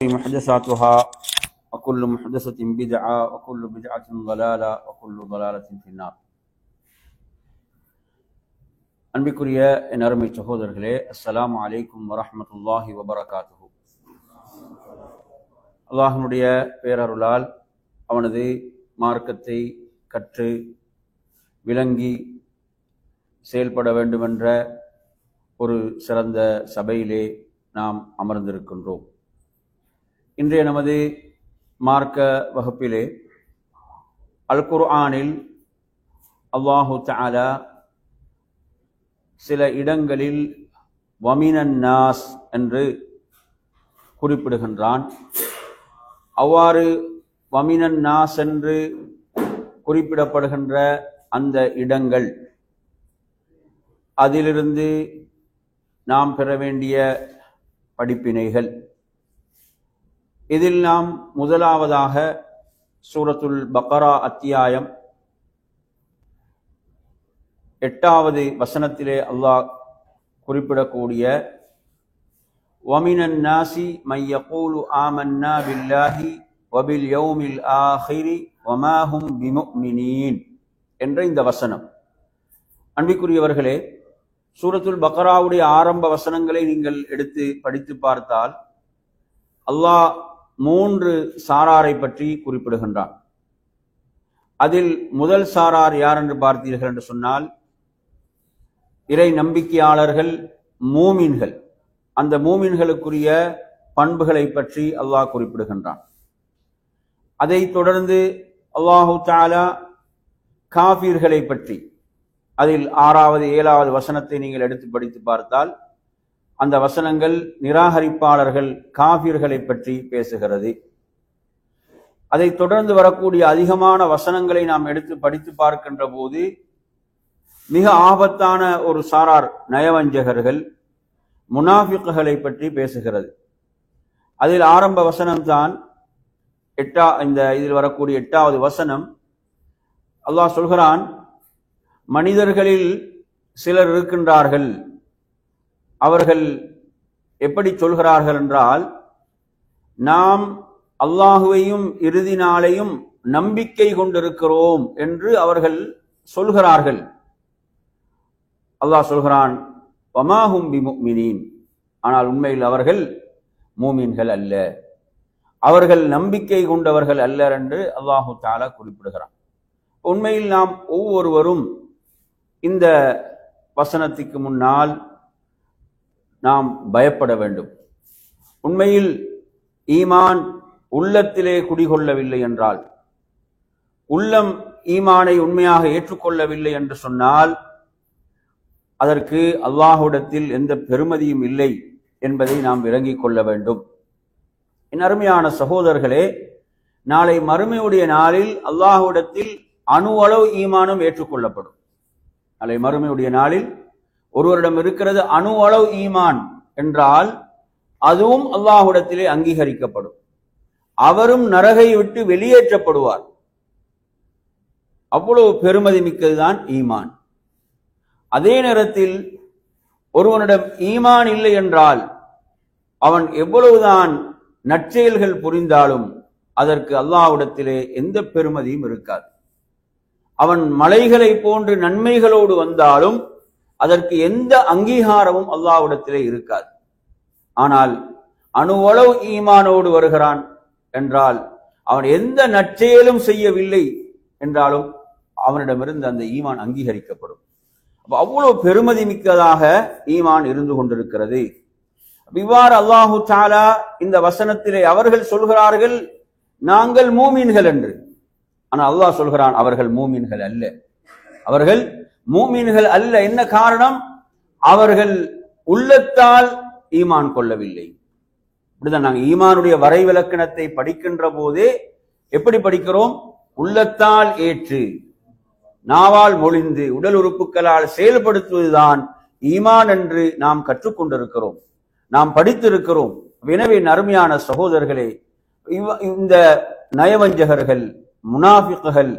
محدثاتها وكل محدثة بدعة وكل بدعة ضلالة وكل ضلالة في النار. அன்பிற்குரிய என் அருமை சகோதரர்களே, அஸ்ஸலாமு அலைக்கும் வரஹ்மத்துல்லாஹி வபரகாத்துஹு. அல்லாஹ்வுடைய பேரருளால் அவனது மார்க்கத்தை கற்று விளங்கி செயல்பட வேண்டுமென்ற ஒரு சிறந்த சபையிலே நாம் அமர்ந்திருக்கின்றோம். இன்றைய நமது மார்க்க வகுப்பிலே அல் குர்ஆனில் அல்லாஹு தஆலா சில இடங்களில் வமினன் நாஸ் என்று குறிப்பிடுகின்றான். அவ்வாறு வமினன் நாஸ் என்று குறிப்பிடப்படுகின்ற அந்த இடங்கள், அதிலிருந்து நாம் பெற வேண்டிய படிப்பினைகள், இதில் நாம் முதலாவதாக சூரத்துல் பக்ரா அத்தியாயம் 8வது வசனத்திலே அல்லாஹ் குறிப்பிடக்கூடிய வமினன் நாசி மை யகூலு ஆமன்னா பில்லாஹி வபில் யௌமில் ஆஹிரி வமா ஹும் பிமுஃமினீன் என்ற இந்த வசனம். அன்பிற்குரியவர்களே, சூரத்துல் பக்ராவுடைய ஆரம்ப வசனங்களை நீங்கள் எடுத்து படித்து பார்த்தால் அல்லாஹ் 3 சாராரை பற்றி குறிப்பிடுகின்றான். அதில் முதல் சாரார் யார் என்று பார்த்தீர்கள் என்று சொன்னால், இறை நம்பிக்கையாளர்கள், மூமின்கள். அந்த மூமின்களுக்குரிய பண்புகளை பற்றி அல்லாஹ் குறிப்பிடுகின்றான். அதை தொடர்ந்து அல்லாஹு தஆலா காஃபிர்களை பற்றி, அதில் 6வது 7வது வசனத்தை நீங்கள் எடுத்து படித்து பார்த்தால் அந்த வசனங்கள் நிராகரிப்பாளர்கள், காஃபிர்களை பற்றி பேசுகிறது. அதை தொடர்ந்து வரக்கூடிய அதிகமான வசனங்களை நாம் எடுத்து படித்து பார்க்கின்ற போது மிக ஆபத்தான ஒரு சாரார் நயவஞ்சகர்கள், முனாஃபிக்குகளை பற்றி பேசுகிறது. அதில் ஆரம்ப வசனம்தான் இதில் வரக்கூடிய 8வது வசனம். அல்லாஹ் சொல்கிறான், மனிதர்களில் சிலர் இருக்கின்றார்கள், அவர்கள் எப்படி சொல்கிறார்கள் என்றால், நாம் அல்லாஹுவையும் இறுதி நாளையும் நம்பிக்கை கொண்டிருக்கிறோம் என்று அவர்கள் சொல்கிறார்கள். அல்லாஹ் சொல்கிறான், வமா ஹும் பிமுஃமினீன், ஆனால் உண்மையில் அவர்கள் மூமின்கள் அல்ல, அவர்கள் நம்பிக்கை கொண்டவர்கள் அல்லர் என்று அல்லாஹு தஆலா குறிப்பிடுகிறான். உண்மையில் நாம் ஒவ்வொருவரும் இந்த வசனத்துக்கு முன்னால் நாம் பயப்பட வேண்டும். உண்மையில் ஈமான் உள்ளத்திலே குடிகொள்ளவில்லை என்றால், உள்ளம் ஈமானை உண்மையாக ஏற்றுக்கொள்ளவில்லை என்று சொன்னால், அதற்கு அல்லாஹ்விடத்தில் எந்த பெருமதியும் இல்லை என்பதை நாம் விளங்கிக் கொள்ள வேண்டும். என் அருமையான சகோதரர்களே, நாளை மறுமையுடைய நாளில் அல்லாஹ்விடத்தில் அணுவளவு ஈமானும் ஏற்றுக்கொள்ளப்படும். நாளை மறுமையுடைய நாளில் ஒருவரிடம் இருக்கிறது அணுவளவு ஈமான் என்றால் அதுவும் அல்லாஹ்விடத்திலே அங்கீகரிக்கப்படும். அவரும் நரகை விட்டு வெளியேற்றப்படுவார். அவ்வளவு பெருமதி மிக்கதுதான் ஈமான். அதே நேரத்தில் ஒருவனிடம் ஈமான் இல்லை என்றால் அவன் எவ்வளவுதான் நற்செயல்கள் புரிந்தாலும் அதற்கு அல்லாஹ்விடத்திலே எந்த பெருமதியும் இருக்காது. அவன் மலைகளை போன்று நன்மைகளோடு வந்தாலும் அதற்கு எந்த அங்கீகாரமும் அல்லாஹ்விடத்திலே இருக்காது. ஆனால் அணுவளவு ஈமானோடு வருகிறான் என்றால், அவன் எந்த நற்செயலும் செய்யவில்லை என்றாலும் அவனிடமிருந்து அந்த ஈமான் அங்கீகரிக்கப்படும். அவ்வளவு பெருமதி மிக்கதாக ஈமான் இருந்து கொண்டிருக்கிறது. இவ்வாறு அல்லாஹு தஆலா இந்த வசனத்திலே அவர்கள் சொல்கிறார்கள் நாங்கள் மூமின்கள் என்று. ஆனால் அல்லாஹ் சொல்கிறான் அவர்கள் மூமின்கள் அல்ல, அவர்கள் மூமின்கள் அல்ல. என்ன காரணம்? அவர்கள் உள்ளத்தால் ஈமான் கொள்ளவில்லை. இப்படிதான் நாங்கள் ஈமானுடைய வரைவிலக்கணத்தை படிக்கின்ற போதே எப்படி படிக்கிறோம்? உள்ளத்தால் ஏற்று, நாவால் மொழிந்து, உடல் உறுப்புகளால் செயல்படுத்துவதுதான் ஈமான் என்று நாம் கற்றுக்கொண்டிருக்கிறோம், நாம் படித்திருக்கிறோம். எனவே அருமையான சகோதரர்களே, இந்த நயவஞ்சகர்கள், முனாஃபிக்குகள்,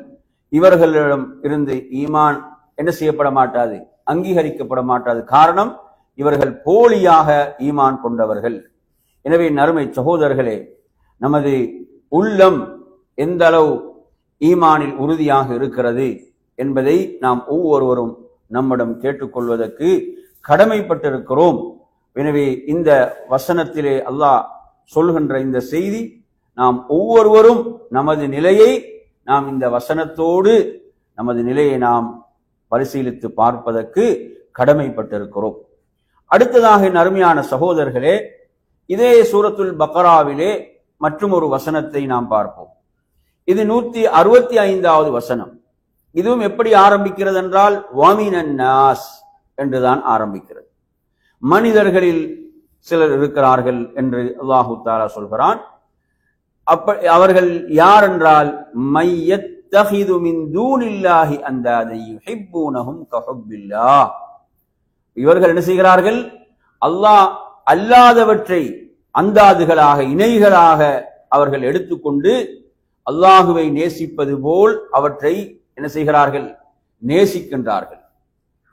இவர்களிடம் இருந்து ஈமான் என்ன செய்யப்பட மாட்டாது? அங்கீகரிக்கப்பட மாட்டாது. காரணம், இவர்கள் போலியாக ஈமான் கொண்டவர்கள். எனவே நறுமை சகோதரர்களே, நமது உள்ளம் எந்த அளவு ஈமானில் உறுதியாக இருக்கிறது என்பதை நாம் ஒவ்வொருவரும் நம்மிடம் கேட்டுக்கொள்வதற்கு கடமைப்பட்டிருக்கிறோம். எனவே இந்த வசனத்திலே அல்லாஹ் சொல்கின்ற இந்த செய்தி, நாம் ஒவ்வொருவரும் நமது நிலையை நாம் இந்த வசனத்தோடு நமது நிலையை நாம் பரிசீலித்து பார்ப்பதற்கு கடமைப்பட்டிருக்கிறோம். அடுத்ததாக என் அருமையான சகோதரர்களே, இதே சூரத்துல் பக்ராவிலே மற்றும் ஒரு வசனத்தை நாம் பார்ப்போம். இது 165வது வசனம். இதுவும் எப்படி ஆரம்பிக்கிறது என்றால் வமினன் நாஸ் என்றுதான் ஆரம்பிக்கிறது. மனிதர்களில் சிலர் இருக்கிறார்கள் என்று அல்லாஹு தஆலா சொல்கிறான். அவர்கள் யார் என்றால் மையத்தஹிது மின் தூனில்லாஹி அந்தாதை யுஹிப்பூனஹும் கஹுப்பில்லாஹ். இவர்கள் என்ன செய்கிறார்கள்? அல்லாஹ் அல்லாதவற்றை அந்தாதுகளாக இணைகளாக அவர்கள் எடுத்துக்கொண்டு அல்லாஹுவை நேசிப்பது போல் அவற்றை என்ன செய்கிறார்கள்? நேசிக்கின்றார்கள்.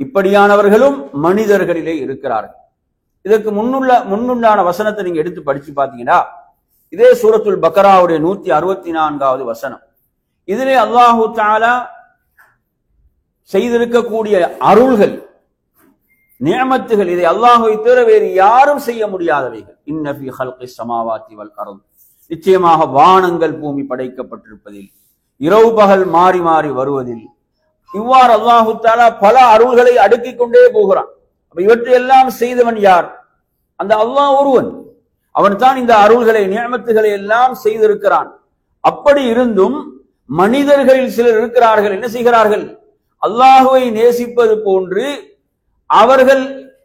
இப்படியானவர்களும் மனிதர்களிலே இருக்கிறார்கள். இதற்கு முன்னுண்டான வசனத்தை நீங்க எடுத்து படிச்சு பார்த்தீங்கன்னா, இதே சூரத்துல் பக்ராவுடைய 164வது வசனம். இதிலே அல்லாஹு தஆலா செய்திருக்கக்கூடிய அருள்கள், நிஅமத்துகள், இதை அல்லாஹ்வை தவிர வேறு யாரும் செய்ய முடியாதவைகள். இன்ன ஃபீ ஹல்கிஸ் ஸமாவாத்தி வல் அர்த், நிச்சயமாக வானங்கள் பூமி படைக்கப்பட்டிருப்பதில், இரவு பகல் மாறி மாறி வருவதில், இவ்வாறு அல்லாஹு தஆலா பல அருள்களை அடுக்கிக் கொண்டே போகிறான். இவற்றையெல்லாம் செய்தவன் யார்? அந்த அல்லாஹ் ஒருவன். அவன் தான் இந்த அருள்களை நிஅமத்துகளை எல்லாம் செய்திருக்கிறான். அப்படி இருந்தும் மனிதர்களில் சிலர் இருக்கிறார்கள், என்ன செய்கிறார்கள்? அல்லாஹுவை நேசிப்பது போன்று அவர்கள்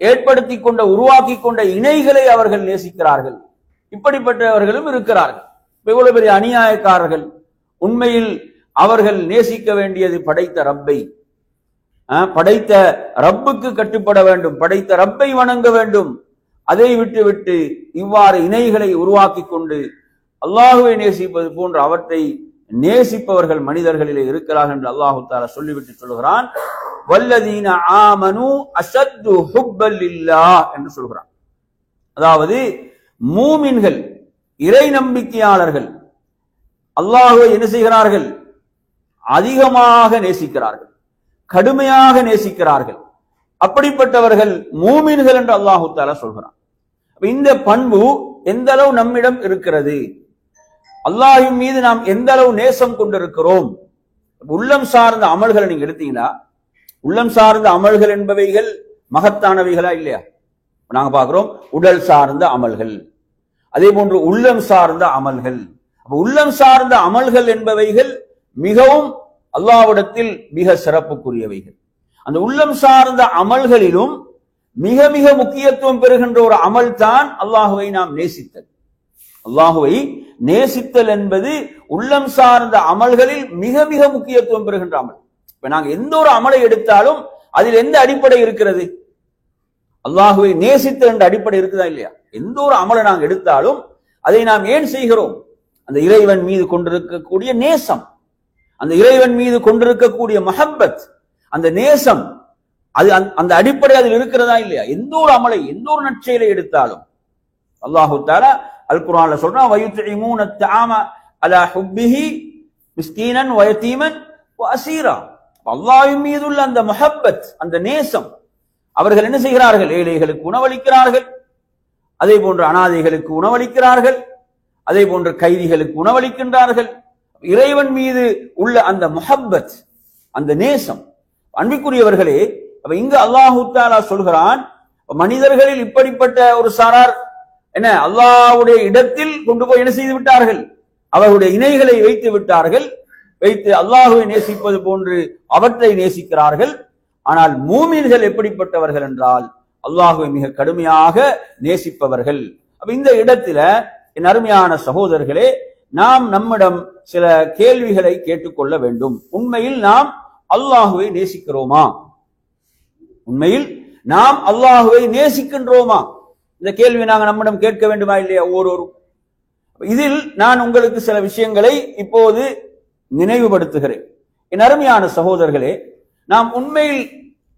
ஏற்படுத்தி கொண்ட உருவாக்கி கொண்ட இணைகளை அவர்கள் நேசிக்கிறார்கள். இப்படிப்பட்டவர்களும் இருக்கிறார்கள். இவ்வளவு பெரிய அநியாயக்காரர்கள். உண்மையில் அவர்கள் நேசிக்க வேண்டியது படைத்த ரப்பை, படைத்த ரப்புக்கு கட்டுப்பட வேண்டும், படைத்த ரப்பை வணங்க வேண்டும். அதை விட்டு இவ்வாறு இணைகளை உருவாக்கி கொண்டு அல்லாஹுவை நேசிப்பது போன்று அவற்றை நேசிப்பவர்கள் மனிதர்களிலே இருக்கிறார்கள் என்று அல்லாஹு தஆலா சொல்லிவிட்டு சொல்கிறான், வல்லதீன ஆமனு அஷத்து ஹுப்பல் லில்லாஹ் என்று சொல்கிறான். அதாவது மூமின்கள், இறை நம்பிக்கையாளர்கள் அல்லாஹுவை என்ன செய்கிறார்கள்? அதிகமாக நேசிக்கிறார்கள், கடுமையாக நேசிக்கிறார்கள். அப்படிப்பட்டவர்கள் மூமின்கள் என்று அல்லாஹு தஆலா சொல்கிறான். இந்த பண்பு எந்த அளவு நம்மிடம் இருக்கிறது, அல்லாஹ்வின் மீது நாம் எந்த அளவு நேசம் கொண்டிருக்கிறோம். உள்ளம் சார்ந்த அமல்களை நீங்க எடுத்தீங்களா? உள்ளம் சார்ந்த அமல்கள் என்பவைகள் மகத்தானவைகளா இல்லையா? நாங்க பார்க்கிறோம் உடல் சார்ந்த அமல்கள், அதே போன்று உள்ளம் சார்ந்த அமல்கள். உள்ளம் சார்ந்த அமல்கள் என்பவைகள் மிகவும் அல்லாஹ்விடத்தில் மிக சிறப்புக்குரியவைகள். அந்த உள்ளம் சார்ந்த அமல்களிலும் மிக மிக முக்கியத்துவம் பெறுகின்ற ஒரு அமல் தான் அல்லாஹுவை நாம் நேசித்தல். அல்லாஹுவை நேசித்தல் என்பது உள்ளம் சார்ந்த அமல்களில் மிக மிக முக்கியத்துவம் பெறுகின்ற அமல். இப்ப நாங்க எந்த ஒரு அமலை எடுத்தாலும் அதில் எந்த அடிப்படை இருக்கிறது? அல்லாஹுவை நேசித்தல் என்ற அடிப்படை இருக்குதா இல்லையா? எந்த ஒரு அமலை நாங்கள் எடுத்தாலும் அதை நாம் ஏன் செய்கிறோம்? அந்த இறைவன் மீது கொண்டிருக்கக்கூடிய நேசம், அந்த இறைவன் மீது கொண்டிருக்கக்கூடிய மஹப்பத், அந்த நேசம், அது அந்த அடிப்படை அதில் இருக்கிறதா இல்லையா? எந்த ஒரு அமலை, எந்த ஒரு நற்செயலை எடுத்தாலும் அல்லாஹு தஆலா அல் குர்ஆன்ல சொல்றான், வயுத்இமூன அத்ஆம அலா ஹுப்பிஹி மிஸ்கீனன் வ யதீமன் வ அஸீரா. அல்லாஹ்வின் மீது உள்ள அந்த மஹப்பத், அந்த நேசம், அவர்கள் என்ன செய்கிறார்கள்? ஏழைகளுக்கு உணவளிக்கிறார்கள், அதே போன்று அனாதைகளுக்கு உணவளிக்கிறார்கள், அதே போன்று கைதிகளுக்கு உணவளிக்கின்றார்கள். இறைவன் மீது உள்ள அந்த முஹப்பத், அந்த நேசம். அன்பிற்குரியவர்களே, இங்கு அல்லாஹு தஆலா சொல்கிறான், மனிதர்களில் இப்படிப்பட்ட ஒரு சாரார் என்ன அல்லாஹ்வுடைய இடத்தில் கொண்டு போய் என்ன செய்து விட்டார்கள்? அவர்களுடைய இணைகளை வைத்து விட்டார்கள். வைத்து அல்லாஹுவை நேசிப்பது போன்று அவற்றை நேசிக்கிறார்கள். ஆனால் மூமின்கள் எப்படிப்பட்டவர்கள் என்றால் அல்லாஹுவை மிக கடுமையாக நேசிப்பவர்கள். இந்த இடத்துல என் அருமையான சகோதரர்களே, நாம் நம்மிடம் சில கேள்விகளை கேட்டுக்கொள்ள வேண்டும். உண்மையில் நாம் அல்லாஹுவை நேசிக்கிறோமா? உண்மையில் நாம் அல்லாஹுவை நேசிக்கின்றோமா? இந்த கேள்வி நாங்கள் நம்மிடம் கேட்க வேண்டுமா இல்லையா? ஒவ்வொருவரும். இதில் நான் உங்களுக்கு சில விஷயங்களை இப்போது நினைவுபடுத்துகிறேன். என் அருமையான சகோதரர்களே, நாம் உண்மையில்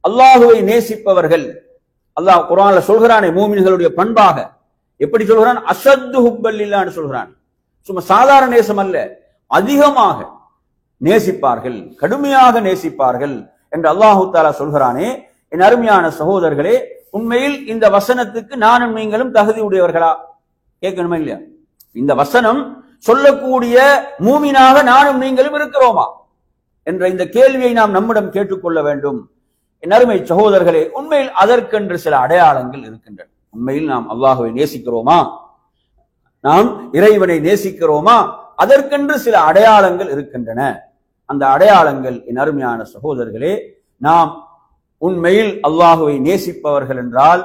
அல்லாஹுவை நேசிப்பவர்கள், அல்லாஹ் குர்ஆன்ல சொல்கிறானே மூமின்களுடைய பண்பாக, எப்படி சொல்கிறான்? அஷத்து ஹுப்பல்லில்லான்னு சொல்கிறான். சும்மா சாதாரண நேசம் அல்ல, அதிகமாக நேசிப்பார்கள், கடுமையாக நேசிப்பார்கள் என்று அல்லாஹு தஆலா சொல்கிறானே. என் அருமையான சகோதரர்களே, உண்மையில் இந்த வசனத்துக்கு நானும் நீங்களும் தகுதி உடையவர்களா? கேட்கணுமா இல்லையா? இந்த வசனம் சொல்லக்கூடிய மூமினாக நானும் நீங்களும் இருக்கிறோமா என்ற இந்த கேள்வியை நாம் நம்மிடம் கேட்டுக்கொள்ள வேண்டும். என் அருமை சகோதரர்களே, உண்மையில் அதற்கென்று சில அடையாளங்கள் இருக்கின்றன. உண்மையில் நாம் அல்லாஹுவை நேசிக்கிறோமா, நாம் இறைவனை நேசிக்கிறோமா, அதற்கென்று சில அடையாளங்கள் இருக்கின்றன. அந்த அடையாளங்கள் என் அருமையான சகோதரர்களே, நாம் உண்மையில் அல்லாஹுவை நேசிப்பவர்கள் என்றால்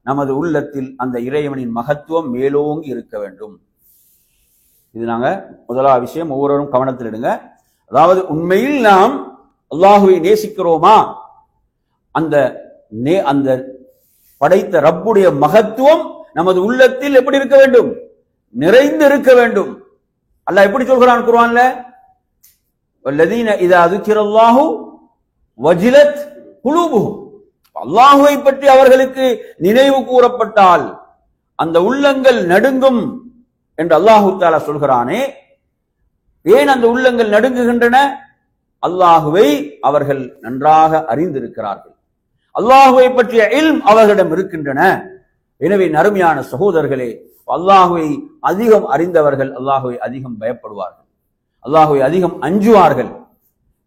நமது உள்ளத்தில் அந்த இறைவனின் மகத்துவம் மேலோங்கி இருக்க வேண்டும். இது நாங்க முதலாவது விஷயம் ஒவ்வொருவரும் கவனத்தில் இடுங்க. அதாவது உண்மையில் நாம் அல்லாஹுவை நேசிக்கிறோமா, அந்த படைத்த ரப்புடைய மகத்துவம் நமது உள்ளத்தில் எப்படி இருக்க வேண்டும்? நிறைந்து இருக்க வேண்டும். அல்லாஹ் எப்படி சொல்கிறான் குர்ஆன்ல? வல்லதீன இதா ذுக்கிரல்லாஹு வஜிலத் குலூபுஹும். அல்லாஹுவை பற்றி அவர்களுக்கு நினைவு கூறப்பட்டால் அந்த உள்ளங்கள் நடுங்கும் என்று அல்லாஹு தஆலா சொல்கிறானே. ஏன் அந்த உள்ளங்கள் நடுங்குகின்றன? அல்லாஹுவை அவர்கள் நன்றாக அறிந்திருக்கிறார்கள், அல்லாஹுவை பற்றிய இல்ம் அவர்களிடம் இருக்கின்றன. எனவே அருமையான சகோதரர்களே, அல்லாஹுவை அதிகம் அறிந்தவர்கள் அல்லாஹுவை அதிகம் பயப்படுவார்கள், அல்லாஹுவை அதிகம் அஞ்சுவார்கள்.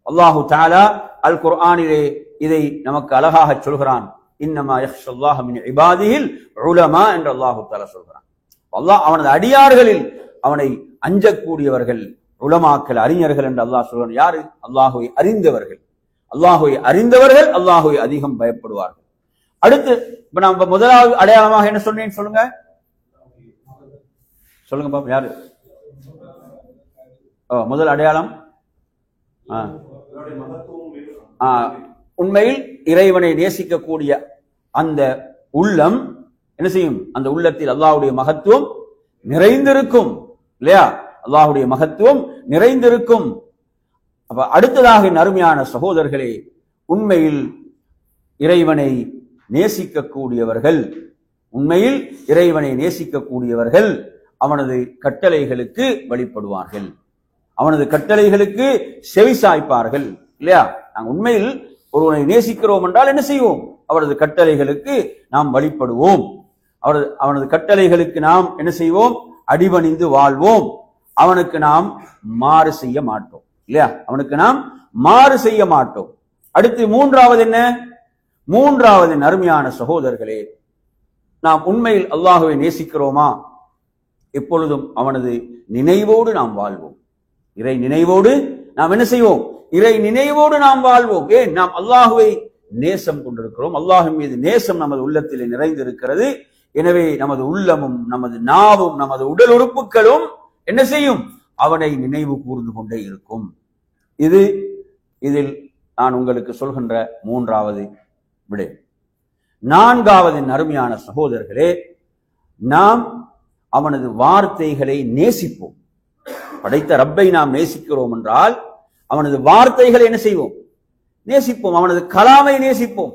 அல்லாஹு தஆலா அல் குர்ஆனிலே இதை நமக்கு அழகாக சொல்கிறான். இன்னமா யக்ஷல்லாஹ மின் இபாதிஹில் உலமா என்று அல்லாஹு தஆலா சொல்கிறான். அல்லாஹ் அவனது அடியார்களில் அவனை அஞ்சக்கூடியவர்கள் உலமாக்கள், அறிஞர்கள் என்று அல்லாஹ் சொல்கிறான். யாரு? அல்லாஹுவை அறிந்தவர்கள். அல்லாஹுவை அறிந்தவர்கள் அல்லாஹுவை அதிகம் பயப்படுவார்கள். அடுத்து இப்ப நான் முதலாவது அடையாளமாக என்ன சொன்னேன் சொல்லுங்க, சொல்லுங்க பாப்பா. யாரு முதல் அடையாளம்? உண்மையில் இறைவனை நேசிக்கக்கூடிய அந்த உள்ளம் என்ன செய்யும்? அந்த உள்ளத்தில் அல்லாஹ்வுடைய மகத்துவம் நிறைந்திருக்கும் இல்லையா? அல்லாஹ்வுடைய மகத்துவம் நிறைந்திருக்கும். அப்ப அடுத்ததாக அருமையான சகோதரர்களே, உண்மையில் இறைவனை நேசிக்கக்கூடியவர்கள், உண்மையில் இறைவனை நேசிக்கக்கூடியவர்கள் அவனது கட்டளைகளுக்கு வழிபடுவார்கள், அவனது கட்டளைகளுக்கு செவிசாய்ப்பார்கள் இல்லையா? நாங்கள் உண்மையில் ஒருவனை நேசிக்கிறோம் என்றால் என்ன செய்வோம்? அவரது கட்டளைகளுக்கு நாம் வழிபடுவோம், அவனது கட்டளைகளுக்கு நாம் என்ன செய்வோம்? அடிபணிந்து வாழ்வோம். அவனுக்கு நாம் மாறு செய்ய மாட்டோம் இல்லையா? அவனுக்கு நாம் மாறு செய்ய மாட்டோம். அடுத்து மூன்றாவது என்ன? மூன்றாவது அருமையான சகோதரர்களே, நாம் உண்மையில் அல்லாஹுவை நேசிக்கிறோமா? எப்பொழுதும் அவனது நினைவோடு நாம் வாழ்வோம். இறை நினைவோடு நாம் என்ன செய்வோம்? இறை நினைவோடு நாம் வாழ்வோம். ஏன்? நாம் அல்லாஹுவை நேசம் கொண்டிருக்கிறோம், அல்லாஹின் மீது நேசம் நமது உள்ளத்தில் நிறைந்திருக்கிறது. எனவே நமது உள்ளமும் நமது நாவும் நமது உடல் உறுப்புகளும் என்ன செய்யும்? அவனை நினைவு கூர்ந்து கொண்டே இருக்கும். இதில் நான் உங்களுக்கு சொல்கின்ற மூன்றாவது விடை. நான்காவது அருமையான சகோதரர்களே, நாம் அவனது வார்த்தைகளை நேசிப்போம். படைத்த ரப்பை நாம் நேசிக்கிறோம் என்றால் அவனது வார்த்தைகளை என்ன செய்வோம்? நேசிப்போம். அவனது கலாமை நேசிப்போம்.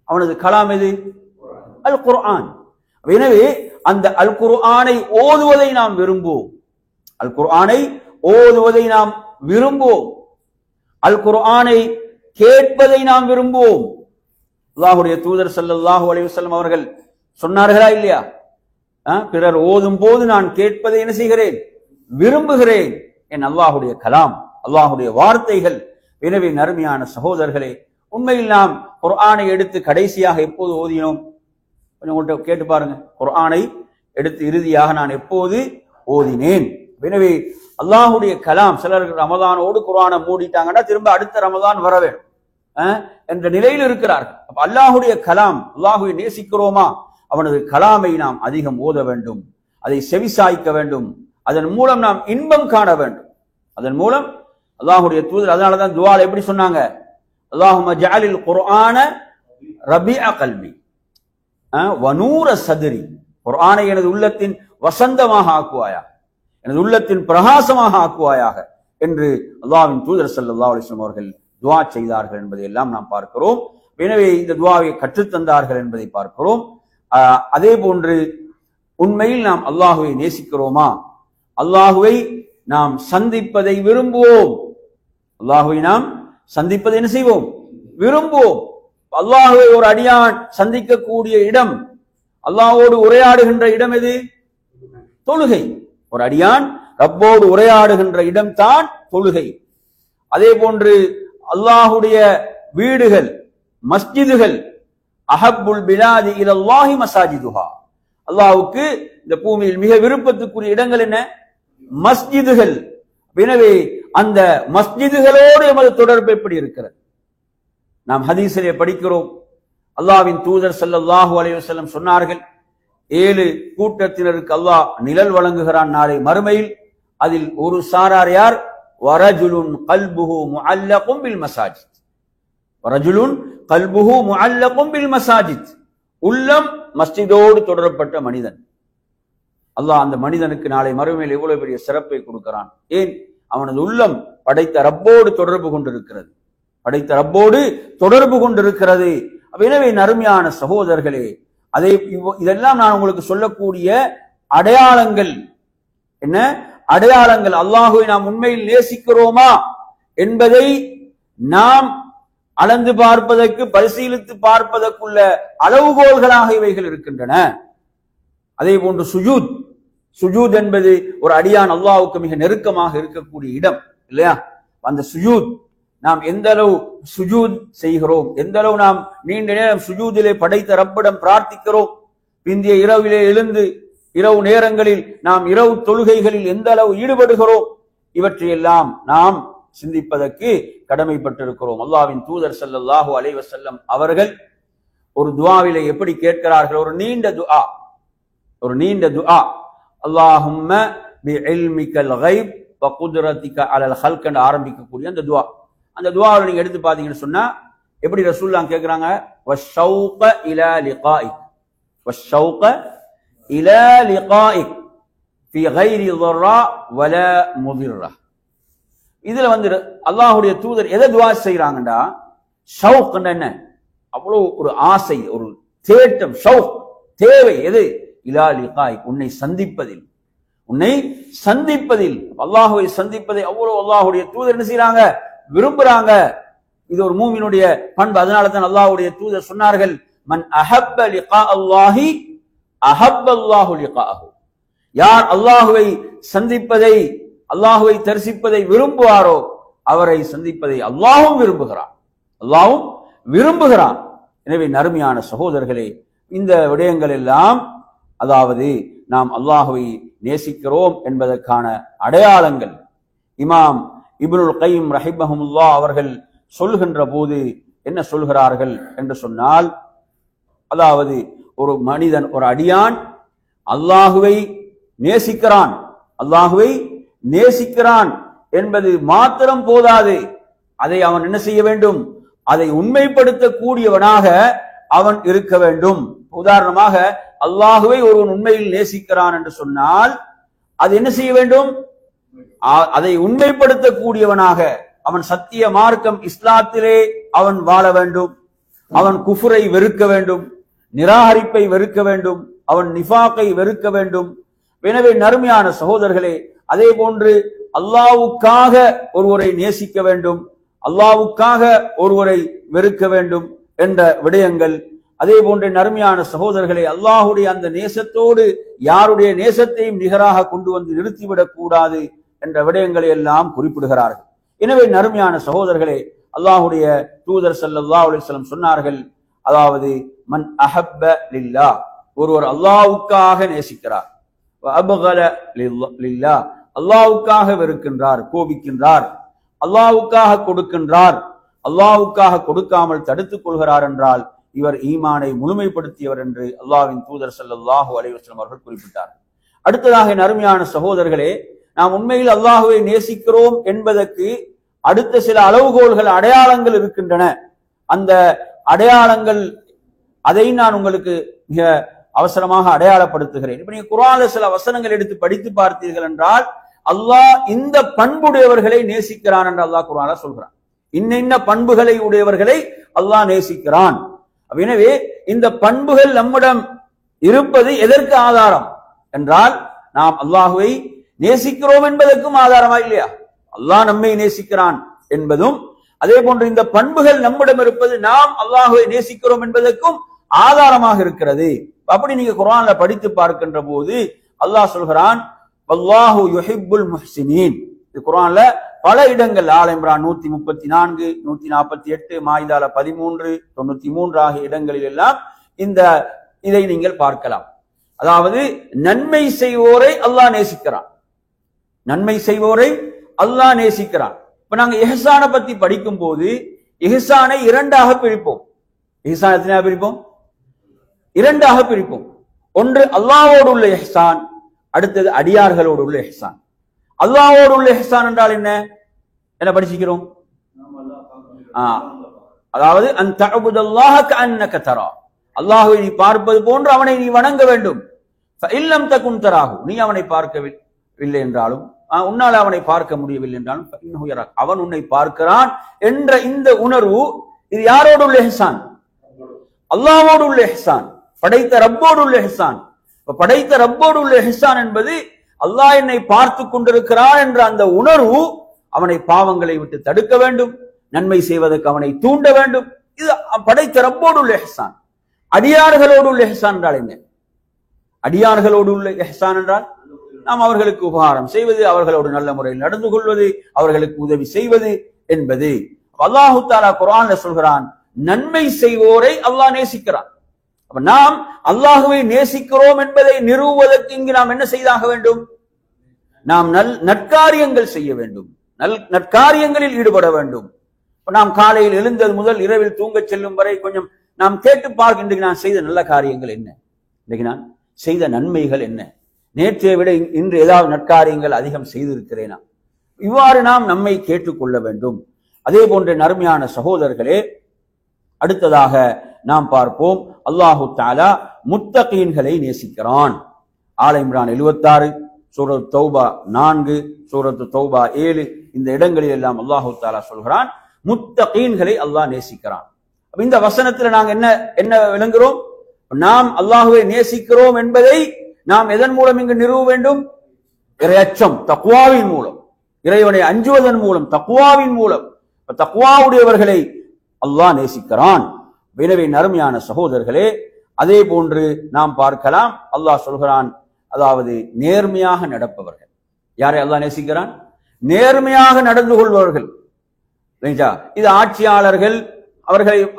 அவனது கலாம் எது? அல் குர்ஆன். எனவே அந்த அல் குர்ஆனை ஓதுவதை நாம் விரும்புவோம், அல் குர்ஆனை ஓதுவதை நாம் விரும்புவோம், அல் குர்ஆனை கேட்பதை நாம் விரும்புவோம். அல்லாஹ்வுடைய தூதர் ஸல்லல்லாஹு அலைஹி வஸல்லம் அவர்கள் சொன்னார்களா இல்லையா? பிறர் ஓதும் போது நான் கேட்பதை என்ன செய்கிறேன்? விரும்புகிறேன். என் அல்லாஹ்வுடைய கலாம், அல்லாஹ்வுடைய வார்த்தைகள். எனவே அருமையான சகோதரர்களே, உண்மையில் நாம் குர்ஆனை எடுத்து கடைசியாக எப்போது ஓதினோம்? கொஞ்சம் உங்கள்கிட்ட கேட்டு பாருங்க. குர்ஆனை எடுத்து இறுதியாக நான் எப்போது ஓதினேன்? எனவே அல்லாஹ்வுடைய கலாம். சிலர் ரமதானோடு குர்ஆனை மூடிட்டாங்கன்னா திரும்ப அடுத்த ரமதான் வர வேண்டும் என்ற நிலையில் இருக்கிறார்கள். அப்ப அல்லாஹ்வுடைய கலாம், அல்லாஹ்வை நேசிக்கிறோமா? அவனது கலாமை நாம் அதிகம் ஓத வேண்டும், அதை செவிசாய்க்க வேண்டும், அதன் மூலம் நாம் இன்பம் காண வேண்டும். அதன் மூலம் அல்லாஹ்வுடைய தூதர் அதனாலதான் துஆல எப்படி சொன்னாங்க? அல்லாஹும்ம ஜஅலில் குர்ஆன ரபீஅ கல்பி வ நூர சத்ரி. குர்ஆனை எனது உள்ளத்தின் வசந்தமாக ஆக்குவாயாக, எனது உள்ளத்தின் பிரகாசமாக ஆக்குவாயாக என்று அல்லாஹ்வின் தூதர் ஸல்லல்லாஹு அலைஹி வஸல்லம் அவர்கள் துஆ செய்தார்கள் என்பதை எல்லாம் நாம் பார்க்கிறோம். எனவே இந்த துஆவை கற்றுத்தந்தார்கள் என்பதை பார்க்கிறோம். அதே போன்று உண்மையில் நாம் அல்லாஹுவை நேசிக்கிறோமா? அல்லாஹுவை நாம் சந்திப்பதை விரும்புவோம். அல்லாஹுவை நாம் சந்திப்பதை என்ன செய்வோம்? விரும்புவோம். அல்லாஹுவை ஒரு அடியான் சந்திக்கக்கூடிய இடம், அல்லாஹ்வோடு உரையாடுகின்ற இடம் எது? தொழுகை. ஒரு அடியான் ரப்போடு உரையாடுகின்ற இடம் தான் தொழுகை. அதே போன்று அல்லாஹுடைய வீடுகள், மஸ்ஜிதுகள், அஹப்புல் பிலாதி இலல்லாஹி மசாஜிதுஹா, அல்லாஹ்வுக்கு இந்த பூமியில் மிக விருப்பத்துக்குரிய இடங்கள் என்ன? மஸ்ஜிதுகள். எனவே அந்த மஸ்ஜிதுகளோடு எமது தொடர்பு எப்படி இருக்கிறது? நாம் ஹதீஸிலே படிக்கிறோம், அல்லாஹ்வின் தூதர் ஸல்லல்லாஹு அலைஹி வஸல்லம் சொன்னார்கள், 7 கூட்டத்தினருக்கு அல்லாஹ் நிழல் வழங்குகிறான் நாளை மறுமையில். அதில் ஒரு சாரார் யார்? வரஜுலுன் கல்புஹு முஅல்லகும் பில் மசாஜித். வரஜுலுன் கல்புஹு முஅல்லகும் பில் மசாஜித், உள்ளம் மஸ்ஜிதோடு தொடரப்பட்ட மனிதன். அல்லாஹ் அந்த மனிதனுக்கு நாளை மறுமையில் எவ்வளவு பெரிய சிறப்பை கொடுக்கிறான். ஏன்? அவனது உள்ளம் படைத்த ரப்போடு தொடர்பு கொண்டிருக்கிறது, படைத்த ரப்போடு தொடர்பு கொண்டிருக்கிறது. எனவே நறுமையான சகோதரர்களே, இதெல்லாம் நான் உங்களுக்கு சொல்லக்கூடிய அடையாளங்கள். என்ன அடையாளங்கள்? அல்லாஹுவை நாம் உண்மையில் நேசிக்கிறோமா என்பதை நாம் அளந்து பார்ப்பதற்கு, பரிசீலித்து பார்ப்பதற்குள்ள அளவுகோல்களாக இவைகள் இருக்கின்றன. அதே போன்று சுஜூத். சுஜூத் என்பது ஒரு அடியான் அல்லாஹ்வுக்கு மிக நெருக்கமாக இருக்கக்கூடிய இடம் இல்லையா? அந்த சுஜூத் நாம் எந்த அளவு சுஜூத் செய்கிறோம், எந்த அளவு நாம் நீண்ட நேரம் சுஜூதிலே படைத்த ரப்பிடம் பிரார்த்திக்கிறோம், பிந்திய இரவிலே எழுந்து இரவு நேரங்களில் நாம் இரவு தொழுகைகளில் எந்த அளவு ஈடுபடுகிறோம், இவற்றையெல்லாம் நாம் சிந்திப்பதற்கு கடமைப்பட்டிருக்கிறோம். அல்லாஹ்வின் தூதர் ஸல்லல்லாஹு அலைஹி வஸல்லம் அவர்கள் ஒரு துஆவிலே எப்படி கேட்கிறார்கள்? ஒரு நீண்ட துஆ, அல்லாஹும்ம பிஇல்மிகல் கைப் வ குத்ரதிக அலல் ஹல்க் என்று ஆரம்பிக்கக்கூடிய அந்த துஆ. அந்த துஆவை நீங்க எடுத்து பாத்தீங்கன்னு சொன்னா எப்படி ரசூலுல்லாஹ் கேக்குறாங்க? வஷௌக இலா லிகாயிக், வஷௌக இலா லிகாயிக் ஃபீ கைரி ضرா வலா முதிர்ரா. இதுல அல்லாஹ்வுடைய தூதர் எதை துஆ செய்றாங்கடா? ஷௌக் என்ன? அவ்வளவு ஒரு ஆசை, ஒரு தேட்டம், ஷௌக் தேவை. எது? இலா லிகாயிக், உன்னை சந்திப்பதில், உன்னை சந்திப்பதில், அல்லாஹ்வை சந்திப்பதை அவ்வளவு அல்லாஹ்வுடைய தூதர் என்ன செய்றாங்க? விரும்புறாங்க. இது ஒரு மூமினுடைய பண்பு. அதனால தான் அல்லாஹ்வுடைய தூதர் சொன்னார்கள், மன் அஹப்ப லிகா அல்லாஹி அஹப்ப அல்லாஹு லிகாஹு. யார் அல்லாஹ்வை சந்திப்பதை, அல்லாஹ்வை தரிசிப்பதை விரும்புவாரோ அவரை சந்திப்பதை அல்லாஹ்வும் விரும்புகிறான், அல்லாஹ்வும் விரும்புகிறான். எனவே நறுமையான சகோதரர்களே, இந்த விடயங்கள் எல்லாம் அதாவது நாம் அல்லாஹ்வை நேசிக்கிறோம் என்பதற்கான அடையாளங்கள். இமாம் இப்னுல் கைம் ரஹிமஹுல்லாஹ் அவர்கள் சொல்கின்ற போது என்ன சொல்கிறார்கள் என்று சொன்னால், அதாவது ஒரு மனிதன், ஒரு அடியான் அல்லாஹுவை நேசிக்கிறான், அல்லாஹுவை நேசிக்கிறான் என்பது மாத்திரம் போதாது, அதை அவன் என்ன செய்ய வேண்டும்? அதை உண்மைப்படுத்தக்கூடியவனாக அவன் இருக்க வேண்டும். உதாரணமாக அல்லாஹுவை ஒருவன் உண்மையில் நேசிக்கிறான் என்று சொன்னால் அது என்ன செய்ய வேண்டும்? அதை உண்மைப்படுத்தக்கூடியவனாக அவன் சத்திய மார்க்கம் இஸ்லாத்திலே அவன் வாழ வேண்டும், அவன் குஃபுரை வெறுக்க வேண்டும், நிராகரிப்பை வெறுக்க வேண்டும், அவன் நிஃபாக்கை வெறுக்க வேண்டும். எனவே நறுமையான சகோதரர்களே, அதே போன்று அல்லாஹ்வுக்காக ஒருவரை நேசிக்க வேண்டும், அல்லாஹ்வுக்காக ஒருவரை வெறுக்க வேண்டும் என்ற விடயங்கள். அதே போன்ற நறுமையான சகோதரர்களே, அல்லாஹுடைய அந்த நேசத்தோடு யாருடைய நேசத்தையும் நிகராக கொண்டு வந்து நிறுத்திவிடக் கூடாது என்ற விடயங்களை எல்லாம் குறிப்பிடுகிறார்கள். எனவே நறுமையான சகோதரர்களே, அல்லாஹுடைய தூதர் ஸல்லல்லாஹு அலைஹி வஸல்லம் சொன்னார்கள், அதாவது மன் அஹப்ப லில்லாஹ், ஒருவர் அல்லாஹ்வுக்காக நேசிக்கிறார், வ அப்கல லில்லாஹ், அல்லாஹ்வுக்காக வெறுக்கின்றார், கோபிக்கின்றார், அல்லாஹ்வுக்காக கொடுக்கின்றார், அல்லாஹ்வுக்காக கொடுக்காமல் தடுத்துக் கொள்கிறார் என்றால் இவர் ஈமானை முழுமைப்படுத்தியவர் என்று அல்லாஹ்வின் தூதர் ஸல்லல்லாஹு அலைஹி வஸல்லம் அவர்கள் குறிப்பிட்டார். அடுத்ததாக நறுமையான சகோதரர்களே, நாம் உண்மையில் அல்லாஹுவை நேசிக்கிறோம் என்பதற்கு அடுத்த சில அளவுகோல்கள், அடையாளங்கள் இருக்கின்றன. அந்த அடையாளங்கள் அதை நான் உங்களுக்கு மிக அவசரமாக அடையாளப்படுத்துகிறேன். இப்ப நீங்க குர்ஆன்ல சில வசனங்கள் எடுத்து படித்து பார்த்தீர்கள் என்றால் அல்லாஹ் இந்த பண்புடையவர்களை நேசிக்கிறான் என்று அல்லாஹ் குர்ஆன்ல சொல்கிறான். இன்ன பண்புகளை உடையவர்களை அல்லாஹ் நேசிக்கிறான். எனவே இந்த பண்புகள் நம்மிடம் இருப்பது எதற்கு ஆதாரம்? என்றால் நாம் அல்லாஹுவை நேசிக்கிறோம் என்பதற்கும் ஆதாரமா இல்லையா? அல்லாஹ் நம்மை நேசிக்கிறான் என்பதும் அதே போன்று இந்த பண்புகள் நம்மிடம் இருப்பது நாம் அல்லாஹுவை நேசிக்கிறோம் என்பதற்கும் ஆதாரமாக இருக்கிறது. அப்படி நீங்க குர்ஆன்ல படித்து பார்க்கின்ற போது அல்லாஹ் சொல்கிறான் வல்லாஹு யுஹிப்புல் முஹ்சினீன். இது குர்ஆன்ல பல இடங்கள் ஆல் இம்ரான் 134, 148, மாயிதால 13, 93 ஆகிய இடங்களில் எல்லாம் இதை நீங்கள் பார்க்கலாம். அதாவது நன்மை செய்வோரை அல்லாஹ் நேசிக்கிறான், நன்மை செய்வோரை அல்லாஹ் நேசிக்கிறான். இப்ப நாங்க இஹ்சானை பத்தி படிக்கும் போது இஹ்சானை இரண்டாக பிரிப்போம். இஹ்சான் எத்தனையாக பிரிப்போம்? இரண்டாக பிரிப்போம். ஒன்று அல்லாஹ்வோடு உள்ள இஹ்சான், அடுத்தது அடியார்களோடு உள்ள இஹ்சான். அல்லாஹ்வோடு உள்ள இஹ்சான் என்றால் என்ன படிச்சுக்கிறோம்? அதாவது அன் தஅபுதல்லாஹ கஅன்னக தரா, அல்லாஹ்வை நீ பார்ப்பது போன்று அவனை நீ வணங்க வேண்டும். ஃபஇல்லம் தகுன் தராஹு, நீ அவனை பார்க்கவில்லை என்றாலும், உன்னால் அவனை பார்க்க முடியவில்லை என்றாலும் ஃபஇன்னஹு யராக், அவன் உன்னை பார்க்கிறான் என்ற இந்த உணர்வு இது யாரோடு உள்ள இஹ்சான்? அல்லாஹ்வோடு உள்ள இஹ்சான், படைத்த ரப்போடு உள்ள இஹ்சான். படைத்த ரப்போடு உள்ள இஹ்சான் என்பது அல்லாஹ் என்னை பார்த்து கொண்டிருக்கிறான் என்ற அந்த உணர்வு அவனை பாவங்களை விட்டு தடுக்க வேண்டும், நன்மை செய்வதற்கு அவனை தூண்ட வேண்டும். இது படைத்த ரப்போடு உள்ள இஹ்சான். அடியார்களோடு உள்ள இஹ்சான் என்றால் என்ன? அடியார்களோடு உள்ள இஹ்சான் என்றால் நாம் அவர்களுக்கு உபகாரம் செய்வது, அவர்களோடு நல்ல முறையில் நடந்து கொள்வது, அவர்களுக்கு உதவி செய்வது என்பது. அல்லாஹு தஆலா குர்ஆன்ல சொல்கிறான் நன்மை செய்வோரை அல்லாஹ் நேசிக்கிறான். அப்ப நாம் அல்லாஹுவை நேசிக்கிறோம் என்பதை நிறுவுவதற்கு இங்கு நாம் என்ன செய்தாக வேண்டும்? நாம் நற்காரியங்கள் செய்ய வேண்டும், நற்காரியங்களில் ஈடுபட வேண்டும். நாம் காலையில் எழுந்தது முதல் இரவில் தூங்கச் செல்லும் வரை கொஞ்சம் நாம் கேட்டு பார்க்க, இன்றைக்கு நான் செய்த நல்ல காரியங்கள் என்ன, இன்றைக்கு நான் செய்த நன்மைகள் என்ன, நேற்றைய விட இன்று ஏதாவது நற்காரியங்கள் அதிகம் செய்திருக்கிறேனா, இவ்வாறு நாம் நம்மை கேட்டுக்கொள்ள வேண்டும். அதே போன்ற நறுமையான சகோதரர்களே, அடுத்ததாக நாம் பார்ப்போம் அல்லாஹு தஆலா முத்தகீன்களை நேசிக்கிறான். ஆல் இம்ரான் 76, சூரத் தௌபா 4, சூரத் தௌபா 7 இந்த இடங்களில் எல்லாம் அல்லாஹு தஆலா சொல்கிறான் முத்தகீன்களை அல்லாஹ் நேசிக்கிறான். இந்த வசனத்துல நாங்க என்ன விளங்குறோம்? நாம் அல்லாஹுவை நேசிக்கிறோம் என்பதை நாம் எதன் மூலம் இங்கு நிறுவ வேண்டும்? இறையச்சம், தக்வாவின் மூலம், இறைவனை அஞ்சுவதன் மூலம், தக்வாவின் மூலம். தக்வாவுடையவர்களை அல்லாஹ் நேசிக்கிறான். எனவே நறுமையான சகோதரர்களே, அதே போன்று நாம் பார்க்கலாம் அல்லாஹ் சொல்கிறான், அதாவது நேர்மையாக நடப்பவர்கள். யாரை அல்லாஹ் நேசிக்கிறான்? நேர்மையாக நடந்து கொள்பவர்கள். இது ஆட்சியாளர்கள்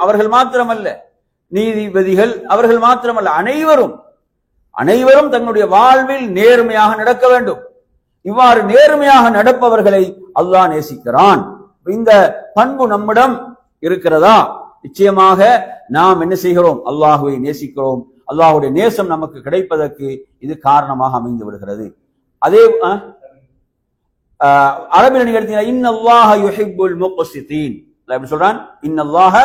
அவர்கள் மாத்திரமல்ல, நீதிபதிகள் அவர்கள் மாத்திரமல்ல, அனைவரும் தன்னுடைய வாழ்வில் நேர்மையாக நடக்க வேண்டும். இவ்வாறு நேர்மையாக நடப்பவர்களை அல்லாஹ் நேசிக்கிறான். இந்த பண்பு நம்மிடம் இருக்கிறதா? நிச்சயமாக நாம் என்ன செய்கிறோம்? அல்லாஹுவை நேசிக்கிறோம். அல்லாஹுடைய நேசம் நமக்கு கிடைப்பதற்கு இது காரணமாக அமைந்து விடுகிறது. அதே அரபில் நீங்க எடுத்தீங்கன்னா இன்னல்லாஹ யுஹிப்புல் முக்ஸிதீன், அல்லாஹ் எப்படி சொல்றான்? இன்னல்லாஹ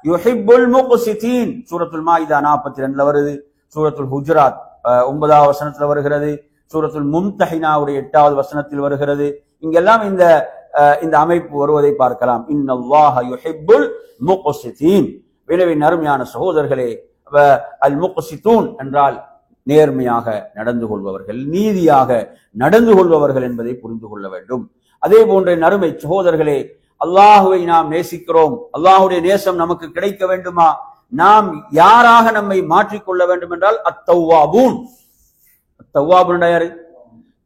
யுஹிப்புல் முக்ஸிதீன். சூரத்துல் மாயிதா 42ல வருது, சூரத்துல் ஹுஜராத் 9வது வசனத்தில் வருகிறது, சூரத்துல் மும்தஹினாவுடைய 8வது வசனத்தில் வருகிறது. இங்கெல்லாம் இந்த அமைப்பு வருவதை பார்க்கலாம். இன்னல்லாஹ யுஹிப்புல் முக்ஸிதீன். எனவே நறுமையான சகோதரர்களே, அல் முக்ஸிதூன் என்றால் நேர்மையாக நடந்து கொள்பவர்கள், நீதியாக நடந்து கொள்பவர்கள் என்பதை புரிந்து கொள்ள வேண்டும். அதே போன்ற நறுமை சகோதரர்களே, அல்லாஹுவை நாம் நேசிக்கிறோம், அல்லாஹுடைய நேசம் நமக்கு கிடைக்க வேண்டுமா? நாம் யாராக நம்மை மாற்றிக்கொள்ள வேண்டும் என்றால் அத்தவ்வாபூன். அத்தவ்வாபூன் யாரு?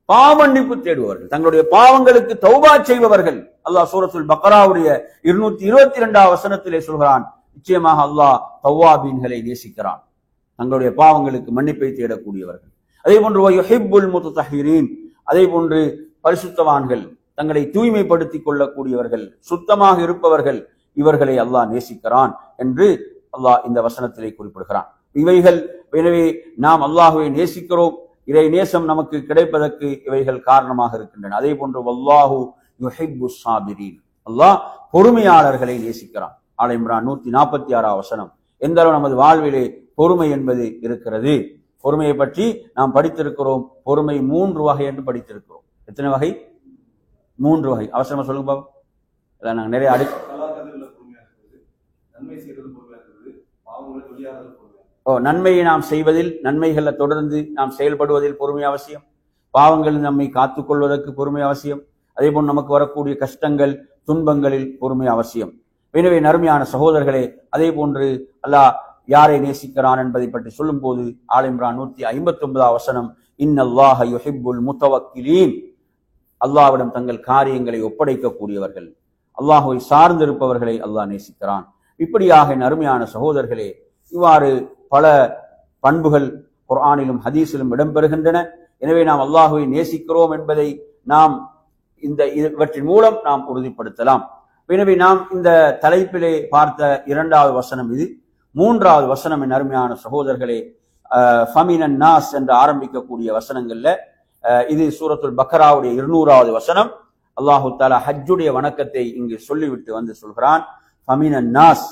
பாவமன்னிப்பு தேடுபவர்கள், தங்களுடைய பாவங்களுக்கு தௌபா செய்பவர்கள். அல்லாஹ் சூரத்துல் பக்ராவுடைய 222வது வசனத்திலே சொல்கிறான், நிச்சயமாக அல்லாஹ் தவ்வாபீன்களை நேசிக்கிறான், தங்களுடைய பாவங்களுக்கு மன்னிப்பை தேடக்கூடியவர்கள். அதே போன்று யுஹிப்புல் முத்தஹிரீன், அதே போன்று பரிசுத்தவான்கள், தங்களை தூய்மைப்படுத்திக் கொள்ளக்கூடியவர்கள், சுத்தமாக இருப்பவர்கள், இவர்களை அல்லாஹ் நேசிக்கிறான் என்று அல்லாஹ் இந்த வசனத்திலே குறிப்பிடுகிறான். இவைகள், எனவே நாம் அல்லாஹுவை நேசிக்கிறோம், இறை நேசம் நமக்கு கிடைப்பதற்கு இவைகள் காரணமாக இருக்கின்றன. அதே போன்று வல்லாஹு யுஹிப்புஸ் சாபிரீன், அல்லாஹ் பொறுமையாளர்களை நேசிக்கிறான். ஆல் இம்ரான் 146வது வசனம். எந்த அளவு நமது வாழ்விலே பொறுமை என்பது இருக்கிறது? பொறுமையை பற்றி நாம் படித்திருக்கிறோம். பொறுமை 3 வகை என்று படித்திருக்கிறோம். எத்தனை வகை? 3 வகை. அவசரமா சொல்லுங்க பாபு. நாங்கள் நிறைய நன்மையை நாம் செய்வதில், நன்மைகளை தொடர்ந்து நாம் செயல்படுவதில் பொறுமை அவசியம். பாவங்கள் நம்மை காத்துக்கொள்வதற்கு பொறுமை அவசியம். அதே போல் நமக்கு வரக்கூடிய கஷ்டங்கள், துன்பங்களில் பொறுமை அவசியம். எனவே நறுமையான சகோதரர்களே, அதே போன்று அல்லாஹ் யாரை நேசிக்கிறான் என்பதை பற்றி சொல்லும் போது ஆல் இம்ரான் 159 வசனம், இன்னல்லாஹ யுஹிப்புல் முத்தவக்கிலீன், அல்லாஹ்விடம் தங்கள் காரியங்களை ஒப்படைக்கக்கூடியவர்கள், அல்லாஹ்வை சார்ந்திருப்பவர்களை அல்லாஹ் நேசிக்கிறான். இப்படியாக நறுமையான சகோதரர்களே, இவ்வாறு பல பண்புகள் குர்ஆனிலும் ஹதீஸிலும் இடம்பெறுகின்றன. எனவே நாம் அல்லாஹ்வை நேசிக்கிறோம் என்பதை நாம் இவற்றின் மூலம் நாம் உறுதிப்படுத்தலாம். எனவே நாம் இந்த தலைப்பிலே பார்த்த 2வது வசனம் இது. 3வது வசனம் என் அருமையான சகோதரர்களே, ஃபமினன் நாஸ் என்று ஆரம்பிக்கக்கூடிய வசனங்கள்ல இது சூரத்துல் பக்கராவுடைய 200வது வசனம். அல்லாஹு தஆலா ஹஜ்ஜுடைய வணக்கத்தை இங்கு சொல்லிவிட்டு வந்து சொல்கிறான், ஃபமினன் நாஸ்,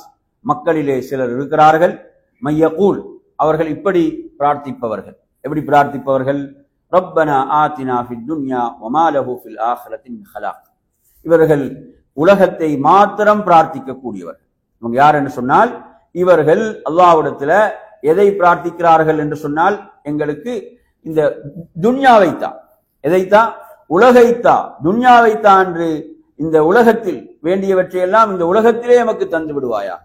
மக்களிலே சிலர் இருக்கிறார்கள், மையகூல், அவர்கள் இப்படி பிரார்த்திப்பவர்கள். எப்படி பிரார்த்திப்பவர்கள்? ரப்பனா ஆத்தினா ஃபித் துன்யா வமா லஹு ஃபில் ஆখিরাতি மின் ஹலாக். இவர்கள் உலகத்தை மாத்திரம் பிரார்த்திக்க கூடியவர். இவங்க யார் என்று சொன்னால், இவர்கள் அல்லாஹ்விடத்துல எதை பிரார்த்திக்கிறார்கள் என்று சொன்னால், எங்களுக்கு இந்த துன்யாவைத்தா, எதைத்தா, உலகைத்தா, துன்யாவைத்தா என்று இந்த உலகத்தில் வேண்டியவற்றையெல்லாம் இந்த உலகத்திலே எமக்கு தந்து விடுவாயா,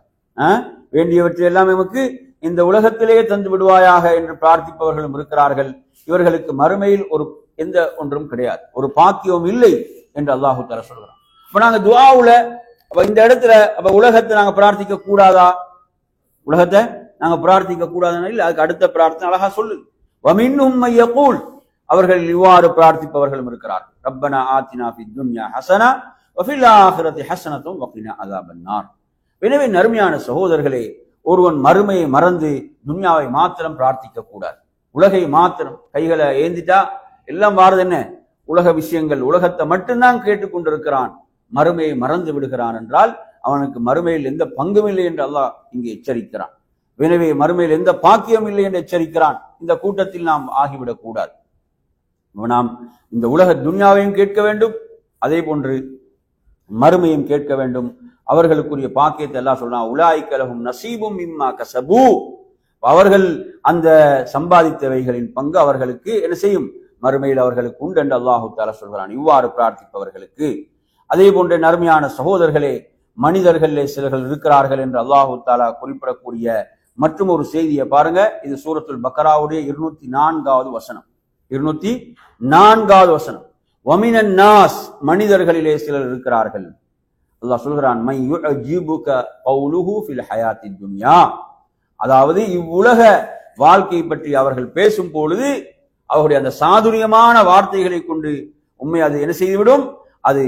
வேண்டியவற்றையெல்லாம் எமக்கு இந்த உலகத்திலேயே தந்து விடுவாயாக என்று பிரார்த்திப்பவர்களும் இருக்கிறார்கள். இவர்களுக்கு மறுமையில் எந்த ஒன்றும் கிடையாது, ஒரு பாக்கியம் இல்லை என்று அல்லாஹு தஆலா சொல்கிறான். இப்ப நாங்க துஆவுல இந்த இடத்துல உலகத்தை நாங்க பிரார்த்திக்க கூடாதா? உலகத்தை நாங்க பிரார்த்திக்க கூடாதுன்னு இல்லை, அதுக்கு அடுத்த பிரார்த்தனை அழகா சொல்லு, வமின்ஹும் மையகூல், அவர்கள் இவ்வாறு பிரார்த்திப்பவர்களும் இருக்கிறார்கள், ரப்பனா ஆத்தினா ஃபித் துன்யா ஹஸனா வஃபில் ஆখিরাতি ஹஸனத்தும் வகினா அஸாபன்னார். எனவே நறுமையான சகோதரர்களே, ஒருவன் மறுமையை மறந்து துன்யாவை மாத்திரம் பிரார்த்திக்க கூடாது. உலகை மாத்திரம் கைகளை ஏந்திட்டா எல்லாம் வாரது என்ன? உலக விஷயங்கள், உலகத்தை மட்டும்தான் கேட்டுக்கொண்டிருக்கிறான், மறுமையை மறந்து விடுகிறான் என்றால் அவனுக்கு மறுமையில் எந்த பங்கும் இல்லை என்று அல்லாஹ் இங்கே எச்சரிக்கிறான். எனவே மறுமையில் எந்த பாக்கியம் இல்லை என்று எச்சரிக்கிறான். இந்த கூட்டத்தில் நாம் ஆகிவிடக் கூடாது. நாம் இந்த உலக துன்யாவையும் கேட்க வேண்டும், அதே போன்று மறுமையும் கேட்க வேண்டும். அவர்களுக்குரிய பாக்கியத்தை எல்லாம் சொல்றான், உலாயிக லஹும் நஸீபும் மிம்மா கஸபூ, அவர்கள் அந்த சம்பாதித்தவைகளின் பங்கு அவர்களுக்கு என்ன செய்யும்? மறுமையில் அவர்களுக்கு உண்டு என்று அல்லாஹு தஆலா சொல்கிறான். இவ்வாறு பிரார்த்திப்பவர்களுக்கு. அதே போன்ற நறுமையான சகோதரர்களே, மனிதர்களே சிலர்கள் இருக்கிறார்கள் என்று அல்லாஹு தஆலா குறிப்பிடக்கூடிய மற்றும் ஒரு செய்தியை பாருங்க. இது சூரத்துல் பக்கராவுடைய 204வது வசனம். 204வது வசனம், வமினன் நாஸ், மனிதர்களிலே சிலர் இருக்கிறார்கள். அல்லாஹ் சொல்கிறான், மை யுஅஜிபுக கௌலுஹு ஃபில் ஹயாத்தித் துன்யா, அதாவது இவ்வுலக வாழ்க்கை பற்றி அவர்கள் பேசும் பொழுது அவருடைய அந்த சாதுரியமான வார்த்தைகளை கொண்டு உண்மை அது என்ன செய்துவிடும்? அது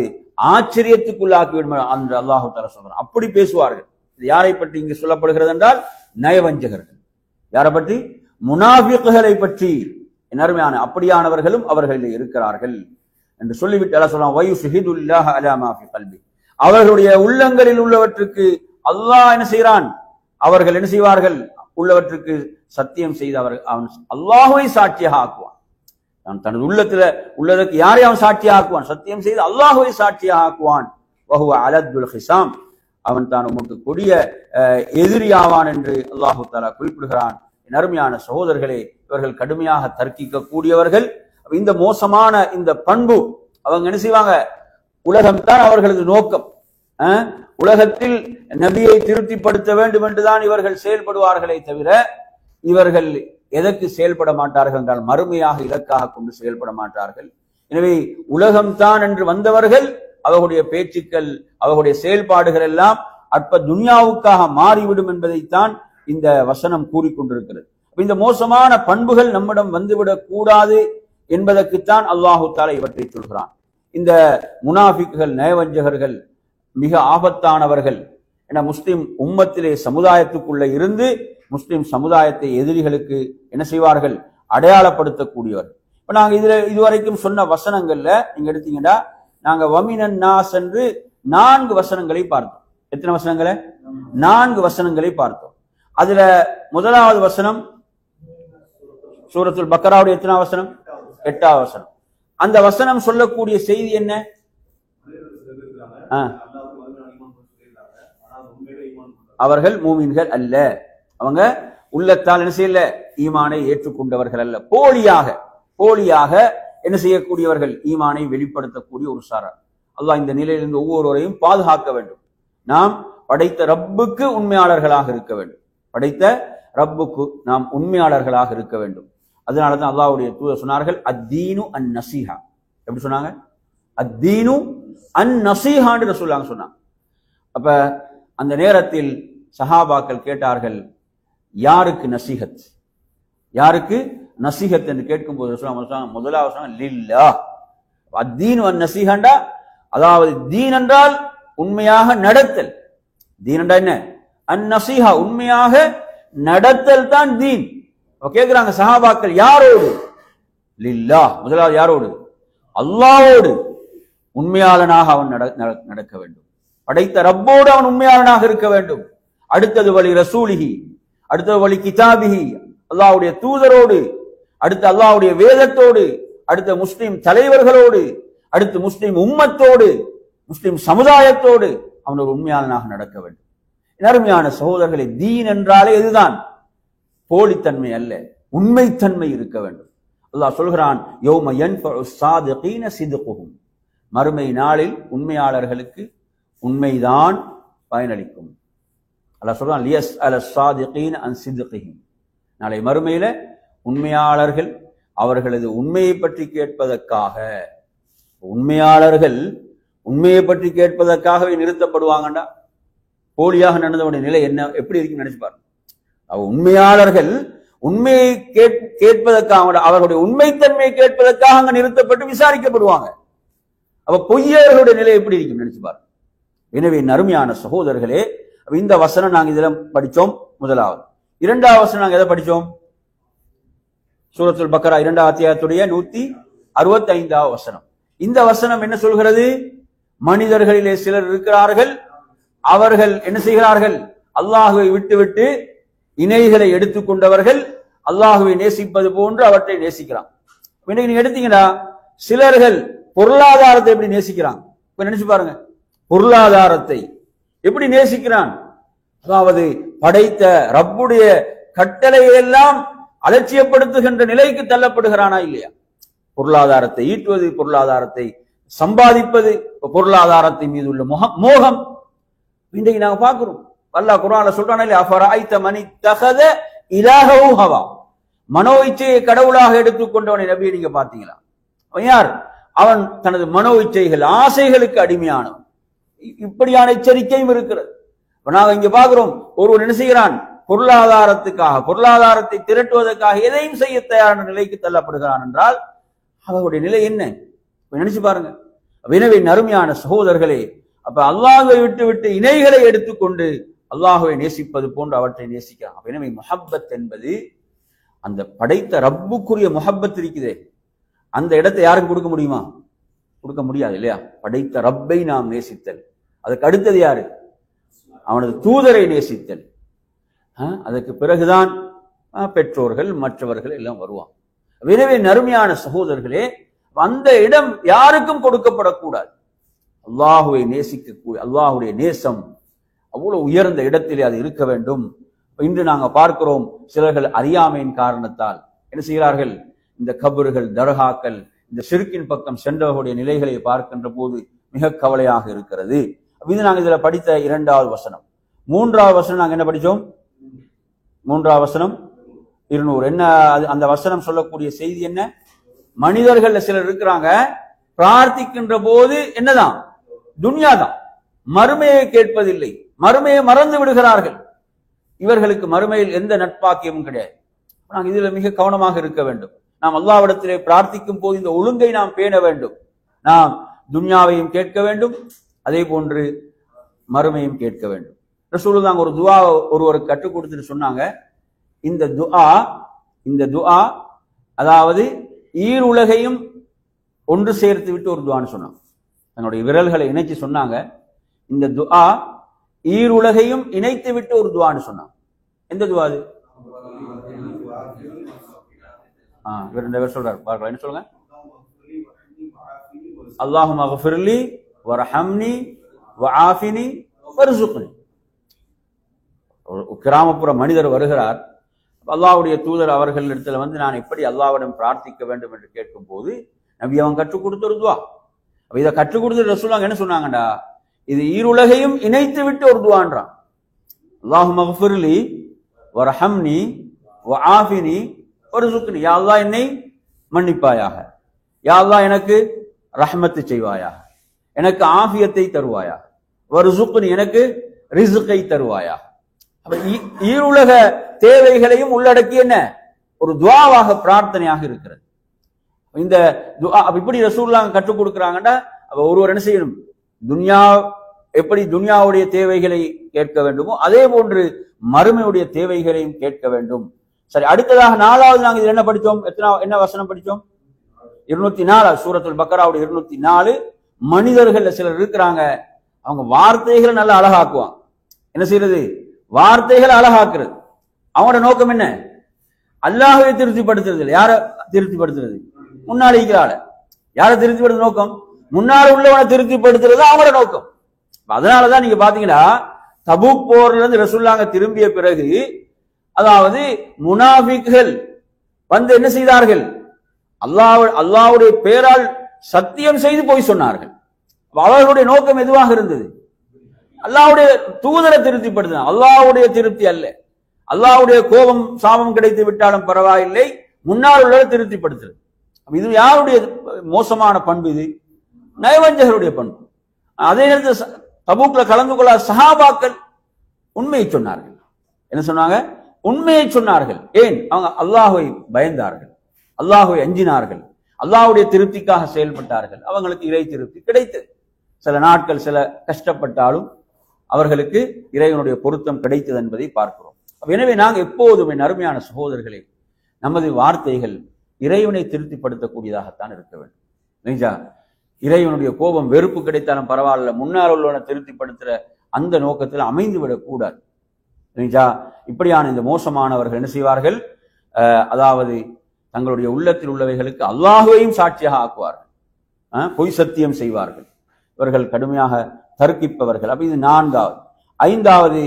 ஆச்சரியத்துக்குள்ளாக்கிவிடும் என்று அல்லாஹு தஆலா சொல்றான். அப்படி பேசுவார்கள். இது யாரை பற்றி இங்கு சொல்லப்படுகிறது என்றால், நயவஞ்சகர்கள். யாரை பற்றி? முனாஃபிக்குகளை பற்றி. அருமையான அப்படியானவர்களும் அவர்களில் இருக்கிறார்கள் என்று சொல்லிவிட்டு அல்லாஹ் சொல்றான், வயுஷ்ஹிதுல்லாஹ அலா மா ஃபி கல்பி, அவர்களுடைய உள்ளங்களில் உள்ளவற்றுக்கு அல்லாஹ் என்ன செய்கிறான்? அவர்கள் என்ன செய்வார்கள்? உள்ளவற்றுக்கு சத்தியம் செய்து அவன் அல்லாஹ்வை சாட்சியாக ஆக்குவான். தனது உள்ளத்துல உள்ளதற்கு யாரை அவன் சாட்சியாக ஆக்குவான்? சத்தியம் செய்து அல்லாஹ்வை சாட்சியாக ஆக்குவான். வஹுவ அலத்துல் ஹிசாம், அவன் தான் உமக்கு கொடிய எதிரியாவான் என்று அல்லாஹு தஆலா குறிப்பிடுகிறான். என் அருமையான சகோதரர்களே, இவர்கள் கடுமையாக தர்க்கிக்க கூடியவர்கள். இந்த மோசமான இந்த பண்பு அவங்க என்ன செய்வாங்க? உலகம்தான் அவர்களது நோக்கம். உலகத்தில் நபியை திருப்திப்படுத்த வேண்டும் என்றுதான் இவர்கள் செயல்படுவார்களே தவிர, இவர்கள் எதற்கு செயல்பட மாட்டார்கள் என்றால் மறுமையாக இலக்காக கொண்டு செயல்பட மாட்டார்கள். எனவே உலகம்தான் என்று வந்தவர்கள், அவர்களுடைய பேச்சுக்கள், அவர்களுடைய செயல்பாடுகள் எல்லாம் அற்ப துன்யாவுக்காக மாறிவிடும் என்பதைத்தான் இந்த வசனம் கூறிக்கொண்டிருக்கிறது. இந்த மோசமான பண்புகள் நம்மிடம் வந்துவிடக் கூடாது என்பதற்குத்தான் அல்லாஹு தஆலா இவற்றை சொல்கிறான். இந்த முனாஃபிக்குகள், நயவஞ்சகர்கள் மிக ஆபத்தானவர்கள். என முஸ்லிம் உம்மத்திலே சமுதாயத்துக்குள்ள இருந்து முஸ்லிம் சமுதாயத்தை எதிரிகளுக்கு என்ன செய்வார்கள்? அடையாளப்படுத்தக்கூடியவர்கள். இப்ப நாங்க இதுவரைக்கும் சொன்ன வசனங்கள்ல நீங்க எடுத்தீங்கன்னா, நாங்க வமினன் நாஸ் என்று 4 வசனங்களை பார்த்தோம். எத்தனை வசனங்களை? 4 வசனங்களை பார்த்தோம். அதுல முதலாவது வசனம் சூரத்துல் பக்கராவுடைய எத்தனாவது வசனம்? 8வது வசனம். அந்த வசனம் சொல்லக்கூடிய செய்தி என்ன? அவர்கள் மூமின்கள் அல்ல, அவங்க உள்ளத்தால் என்ன செய்யல, ஈமானை ஏற்றுக்கொண்டவர்கள் அல்ல, போலியாக என்ன செய்யக்கூடியவர்கள், ஈமானை வெளிப்படுத்தக்கூடிய ஒரு சாரார். அல்லாஹ் இந்த நிலையிலிருந்து ஒவ்வொருவரையும் பாதுகாக்க வேண்டும். நாம் படைத்த ரப்புக்கு உண்மையாளர்களாக இருக்க வேண்டும். படைத்த ரப்புக்கு நாம் உண்மையாளர்களாக இருக்க வேண்டும். அதனாலதான் அல்லாஹ்வுடைய தூதர் சொன்னார்கள், அத்தீனு அன் நசீஹா. எப்படி சொன்னாங்க? அத்தீனு அன் நசீஹான்னு ரசூலுல்லாஹ் சொன்னாங்க. அப்ப அந்த நேரத்தில் சஹாபாக்கள் கேட்டார்கள், யாருக்கு நசீஹத், யாருக்கு நசீஹத் என்று கேட்கும்போது ரசூலுல்லாஹ் முதலாவது சொன்னாங்க லில்லாஹ். அத்தீனு அன் நசீஹாண்டா, அதாவது தீன் என்றால் உண்மையாக நடத்தல். தீன் என்றா என்ன? அன் நசீஹா, உண்மையாக நடத்தல் தான் தீன். கேட்கிறாங்க சஹாபாக்கள், யாரோடு? லில்லாஹ். முதலாவது யாரோடு? அல்லாஹ்வோடு உண்மையாளனாக அவன் நடக்க வேண்டும். படைத்த ரப்போடு அவன் உண்மையாளனாக இருக்க வேண்டும். அடுத்தது வழி ரசூலிஹி, அடுத்தது வழி கிதாபிஹி, அல்லாஹ்வுடைய தூதரோடு, அடுத்து அல்லாஹ்வுடைய வேதத்தோடு, அடுத்த முஸ்லிம் தலைவர்களோடு, அடுத்து முஸ்லிம் உம்மத்தோடு, முஸ்லிம் சமுதாயத்தோடு அவன் ஒரு உண்மையாளனாக நடக்க வேண்டும். அருமையான சகோதரர்களை, தீன் என்றாலே இதுதான், போலித்தன்மை அல்ல, உண்மைத்தன்மை இருக்க வேண்டும். அல்லாஹ் சொல்கிறான், யௌம யன்ஃபஉ ஸாதிகீன சிதுகுஹும், மறுமை நாளில் உண்மையாளர்களுக்கு உண்மைதான் பயனளிக்கும். அல்லாஹ் சொல்றான், லியஸ்அல ஸாதிகீன அன் சிதுகிஹிம், நாளை மறுமையில உண்மையாளர்கள் அவர்களது உண்மையை பற்றி கேட்பதற்காக, உண்மையாளர்கள் உண்மையை பற்றி கேட்பதற்காகவே நிறுத்தப்படுவாங்கண்டா போலியாக நடந்தவனுடைய நிலை என்ன, எப்படி இருக்குன்னு நினைச்சு பாருங்க. உண்மையாளர்கள் உண்மையை கேட்பதற்காக, அவர்களுடைய உண்மைத்தன்மையை கேட்பதற்காக அங்க நிறுத்தப்பட்டு விசாரிக்கப்படுவாங்க. அப்ப பொய்யர்களுடைய நிலை எப்படி இருக்கும் நினைச்சு பாருங்க. எனவே நறுமையான சகோதரர்களே, இந்த வசனம் நாங்க இதுல படிச்சோம் முதலாவது. இரண்டாவது வசனம் நாங்க எதை படிச்சோம்? சூரத்துல் பக்கரா 2வது அத்தியாயத்துடைய 165வது வசனம். இந்த வசனம் என்ன சொல்கிறது? மனிதர்களிலே சிலர் இருக்கிறார்கள், அவர்கள் என்ன செய்கிறார்கள்? அல்லாஹுவை விட்டுவிட்டு இணைகளை எடுத்துக்கொண்டவர்கள் அல்லாஹுவை நேசிப்பது போன்று அவற்றை நேசிக்கிறான். இன்னைக்கு நீங்க எடுத்தீங்கன்னா சிலர்கள் பொருளாதாரத்தை எப்படி நேசிக்கிறாங்க இப்ப நினைச்சு பாருங்க. பொருளாதாரத்தை எப்படி நேசிக்கிறான்? அதாவது படைத்த ரப்புடைய கட்டளையெல்லாம் அலட்சியப்படுத்துகின்ற நிலைக்கு தள்ளப்படுகிறானா இல்லையா? பொருளாதாரத்தை ஈட்டுவது, பொருளாதாரத்தை சம்பாதிப்பது, பொருளாதாரத்தை மீது உள்ள மோகம் இன்றைக்கு நாங்க பார்க்கிறோம். அல்லாஹ் குர்ஆன்ல சொல்றானே, அஃபராய்த மன் இத்தகத இலாஹு ஹவா, மனோ இச்சையை கடவுளாக எடுத்துக்கொண்டவனை நபியை நீங்க பார்த்தீங்களா? அவன் யார்? அவன் தனது மனோ இச்சைகள் ஆசைகளுக்கு அடிமையானவன். இப்படியான எச்சரிக்கையும் இருக்கிறது. நாங்க இங்க பார்க்கிறோம், ஒருவன் என்ன செய்கிறான்? பொருளாதாரத்துக்காக, பொருளாதாரத்தை திரட்டுவதற்காக எதையும் செய்ய தயாரான நிலைக்கு தள்ளப்படுகிறான் என்றால் அவருடைய நிலை என்ன நினைச்சு பாருங்க. எனவே நறுமையான சகோதரர்களே, அப்ப அல்லாஹ்வை விட்டு இணைகளை எடுத்துக்கொண்டு அல்லாஹ்வை நேசிப்பது போன்று அவற்றை நேசிக்கிறான். எனவே முஹப்பத் என்பது அந்த படைத்த ரப்புக்குரிய முஹப்பத் இருக்குதே, அந்த இடத்தை யாருக்கும் கொடுக்க முடியுமா? கொடுக்க முடியாது இல்லையா? படைத்த ரப்பை நாம் நேசித்தல், அதுக்கு அடுத்தது யாரு? அவனது தூதரை நேசித்தல், அதற்கு பிறகுதான் பெற்றோர்கள் மற்றவர்கள் எல்லாம் வருவாங்க. எனவே நறுமையான சகோதரர்களே, அந்த இடம் யாருக்கும் கொடுக்கப்படக்கூடாது. அல்லாஹுவை நேசிக்கக்கூடிய அல்லாஹுடைய நேசம் அவ்வளவு உயர்ந்த இடத்திலே அது இருக்க வேண்டும். இன்று நாங்க பார்க்கிறோம், சிலர்கள் அறியாமையின் காரணத்தால் என்ன செய்கிறார்கள்? இந்த கபறுகள், தர்காக்கள், இந்த ஷிர்கின் பக்கம் சென்றவர்களுடைய நிலைகளை பார்க்கின்ற போது மிக கவலையாக இருக்கிறது. இது நாங்க இதுல படித்த 2வது வசனம். 3வது வசனம் நாங்க என்ன படிச்சோம்? 3வது வசனம் 200. என்ன அந்த வசனம் சொல்லக்கூடிய செய்தி என்ன? மனிதர்கள் சிலர் இருக்கிறாங்க, பிரார்த்திக்கின்ற போது என்னதான்? துன்யா தான், மறுமையை கேட்பதில்லை, மறுமையை மறந்து விடுகிறார்கள். இவர்களுக்கு மறுமையில் எந்த நட்பாக்கியமும் கிடையாது. நாங்கள் இதுல மிக கவனமாக இருக்க வேண்டும். நாம் அல்லாஹ்விடத்திலே பிரார்த்திக்கும் போது இந்த ஒழுங்கை நாம் பேண வேண்டும். நாம் துன்யாவையும் கேட்க வேண்டும், அதே போன்று மறுமையும் கேட்க வேண்டும். ரசூலுல்லாஹ் ஒரு துஆ ஒருவருக்கு கற்றுக் கொடுத்துட்டு சொன்னாங்க, இந்த துஆ அதாவது ஈர் உலகையும் ஒன்று சேர்த்து விட்டு ஒரு துஆன்னு சொன்னாங்க. தன்னுடைய விரல்களை இணைச்சு சொன்னாங்க, இந்த துஆ ஈர் உலகையும் இணைத்து விட்டு ஒரு துஆன்னு சொன்னாங்க. எந்த துஆ அது? இவர் இந்த பேர் சொல்றாரு, பார்க்கலாம். என்ன சொல்லுங்க? அல்லாஹும்ம அக்ஃபிர்லி வர்ஹம்னி வஆஃபினி வர்ஸுக்னி. ஒரு கிராமப்புற மனிதர் வருகிறார், அல்லாஹ்வுடைய தூதர் அவர்கள் இடத்துல வந்து நான் எப்படி அல்லாஹ்விடம் பிரார்த்திக்க வேண்டும் என்று கேட்கும் போது நபி அவன் கற்றுக் கொடுத்த ஒரு துவா. அப்ப இதை கற்றுக் கொடுத்து ரசூலுல்லாஹ் என்ன சொன்னாங்கடா, இது ஈருலகையும் இணைத்து விட்டு ஒரு துவான்றான். அல்லாஹும்ம ஃபிர்லி வர்ஹம்னி வஆஃபினி வர்சுக்னி, யா அல்லாஹ் என்னை மன்னிப்பாயாக, யா அல்லாஹ் எனக்கு ரஹ்மத்து செய்வாயாக, எனக்கு ஆஃபியத்தை தருவாயாக, வர்சுக்னி எனக்கு ரிஸ்கை தருவாயாக. அப்ப ஈருலக தேவைகளையும் உள்ளடக்கி என்ன ஒரு துஆவாக பிரார்த்தனையாக இருக்கிறது. இந்த துஆ இப்படி ரசூலுல்லாஹ் கற்றுக் கொடுக்குறாங்கன்னா, அப்ப ஒருவர் என்ன செய்யணும், துன்யா எப்படி துன்யாவுடைய தேவைகளை கேட்க வேண்டுமோ அதே போன்று மறுமையுடைய தேவைகளையும் கேட்க வேண்டும். சரி, அடுத்ததாக நாலாவது நாங்கள் இது என்ன படித்தோம், என்ன வசனம் படித்தோம், 204 சூரத்துல் பக்கராவுடைய 204. மனிதர்கள் சிலர் இருக்கிறாங்க, அவங்க வார்த்தைகளை நல்லா அழகாக்குவாங்க. என்ன செய்யறது, வார்த்தைகளை அழகாக்குறது. அவங்களோட நோக்கம் என்ன, அல்லாஹ்வை திருப்திப்படுத்துறது. யார திருப்திப்படுத்துறது, முன்னாடி இருக்கிறாள யாரை திருப்திப்படுத்த நோக்கம், முன்னால் உள்ளவனை திருப்திப்படுத்துறது அவங்களோட நோக்கம். அதனாலதான் நீங்க பாத்தீங்கன்னா தபூக் போர்ல இருந்து ரசூலுல்லாஹ் திரும்பிய பிறகு, அதாவது முனாஃபிக்குகள் வந்து என்ன செய்தார்கள், அல்லாஹ்வுடைய பேரால் சத்தியம் செய்து போய் சொன்னார்கள். அவர்களுடைய நோக்கம் எதுவாக இருந்தது, அல்லாஹ்வுடைய தூதரை திருப்திப்படுத்தின, அல்லாஹ்வுடைய திருப்தி அல்ல. அல்லாஹ்வுடைய கோபம் சாபம் கிடைத்து விட்டாலும் பரவாயில்லை, முன்னால் உள்ளதை திருப்திப்படுத்துறது. இது யாருடைய மோசமான பண்பு, இது நயவஞ்சகருடைய பண்பு. அதே நேரத்தில் தபூக்ல கலந்து கொள்ள சஹாபாக்கள் உண்மையை சொன்னார்கள். என்ன சொன்னாங்க, உண்மையை சொன்னார்கள். ஏன், அவங்க அல்லாஹ்வை பயந்தார்கள், அல்லாஹ்வை அஞ்சினார்கள், அல்லாஹ்வுடைய திருப்திக்காக செயல்பட்டார்கள். அவங்களுக்கு இறை திருப்தி கிடைத்தது. சில நாட்கள் சில கஷ்டப்பட்டாலும் அவர்களுக்கு இறைவனுடைய பொருத்தம் கிடைத்தது என்பதை பார்க்கிறோம். எனவே நாங்கள் எப்போதுமே அருமையான சகோதரர்களே, நமது வார்த்தைகள் இறைவனை திருப்திப்படுத்தக்கூடியதாகத்தான் இருக்க வேண்டும். நிஜா இறைவனுடைய கோபம் வெறுப்பு கிடைத்தாலும் பரவாயில்ல, முன்னால் உள்ளவனை திருப்திப்படுத்துற அந்த நோக்கத்தில் அமைந்து விடக்கூடாது. நிஜா இப்படியான இந்த மோசமானவர்கள் என்ன செய்வார்கள், அதாவது தங்களுடைய உள்ளத்தில் உள்ளவைகளுக்கு அல்லாஹுவையும் சாட்சியாக ஆக்குவார்கள், பொய் சத்தியம் செய்வார்கள். இவர்கள் கடுமையாக தர்க்கிப்பவர்கள். அப்ப இது 4வது. 5வது